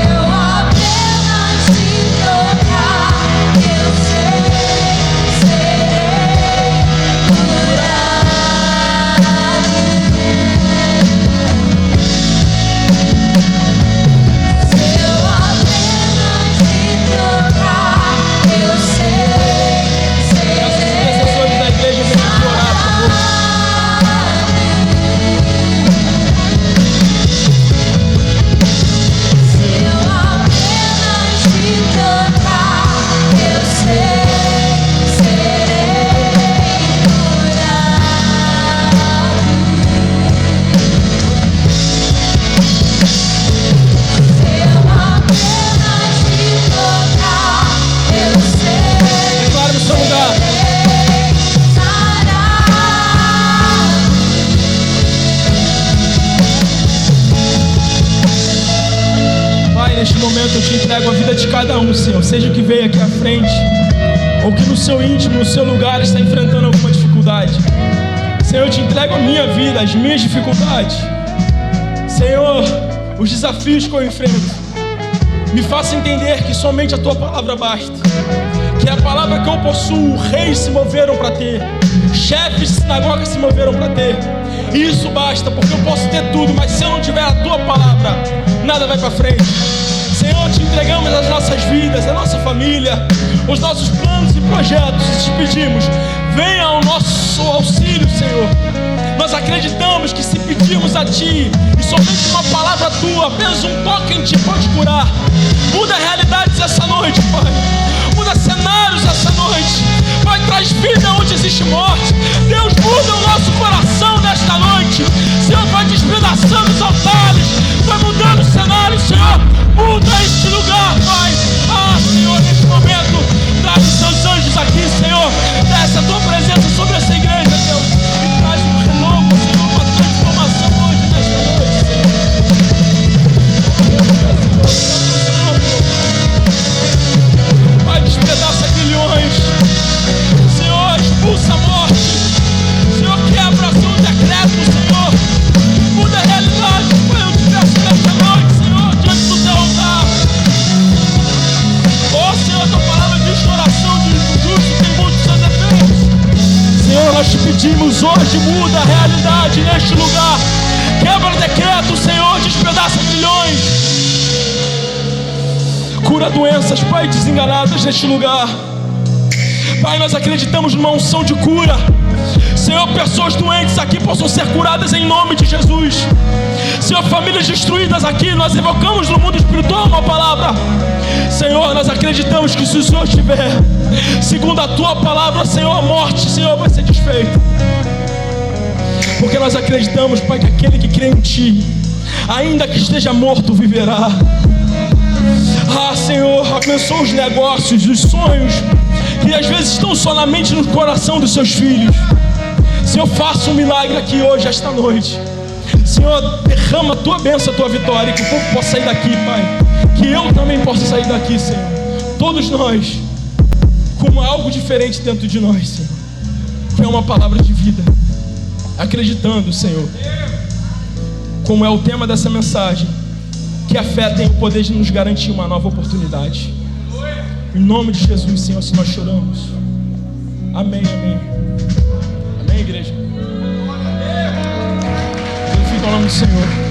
Eu apenas te tocar, eu sei. momento eu te entrego a vida de cada um, Senhor, seja que veio aqui à frente, ou que no seu íntimo, no seu lugar está enfrentando alguma dificuldade. Senhor, eu te entrego a minha vida, as minhas dificuldades. Senhor, os desafios que eu enfrento. Me faça entender que somente a Tua palavra basta. Que é a palavra que eu possuo, reis se moveram para ter, chefes de sinagoga se moveram para ter. E isso basta, porque eu posso ter tudo, mas se eu não tiver a Tua palavra, nada vai para frente. Senhor, te entregamos as nossas vidas, a nossa família, os nossos planos e projetos, e te pedimos, venha ao nosso auxílio, Senhor. Nós acreditamos que se pedirmos a Ti, e somente uma palavra Tua, apenas um toque em Ti pode curar. Muda realidades essa noite, Pai. Muda cenários essa noite. Pai, traz vida onde existe morte. Deus, muda o nosso coração nesta noite. Senhor, vai despedaçando os altares, vai mudando o cenário, Senhor. Muda este lugar, Pai. Ah, Senhor, neste momento, traz os Teus anjos aqui, Senhor. Desce a Tua presença sobre essa igreja, Deus. E traz um renovo, Senhor, uma transformação hoje, nesta noite, Senhor. Pai, despedaça grilhões. Senhor, expulsa a morte. Senhor, quebra o seu decreto, Senhor. Muda a realidade. Pai, eu te peço nesta noite, Senhor, diante do Teu altar. Oh, Senhor, Tua palavra diz que a oração do justo tem muitos seus efeitos. Senhor, nós te pedimos hoje, muda a realidade neste lugar. Quebra o decreto, Senhor, despedaça grilhões. Cura doenças, Pai, desenganadas neste lugar. Pai, nós acreditamos numa unção de cura. Senhor, pessoas doentes aqui possam ser curadas em nome de Jesus. Senhor, famílias destruídas aqui, nós evocamos no mundo espiritual uma palavra. Senhor, nós acreditamos que se o Senhor estiver, segundo a Tua palavra, Senhor, a morte, Senhor, vai ser desfeita. Porque nós acreditamos, Pai, que aquele que crê em Ti, ainda que esteja morto, viverá. Ah, Senhor, abençoa os negócios, os sonhos que às vezes estão só na mente e no coração dos Seus filhos. Senhor, faça um milagre aqui hoje, esta noite. Senhor, derrama a Tua bênção, a Tua vitória, que o povo possa sair daqui, Pai. Que eu também possa sair daqui, Senhor. Todos nós, com algo diferente dentro de nós, Senhor. Que é uma palavra de vida. Acreditando, Senhor, como é o tema dessa mensagem, que a fé tem o poder de nos garantir uma nova oportunidade. Em nome de Jesus, Senhor, se nós choramos. Amém, amém. Amém, igreja. Glorifica o nome do Senhor.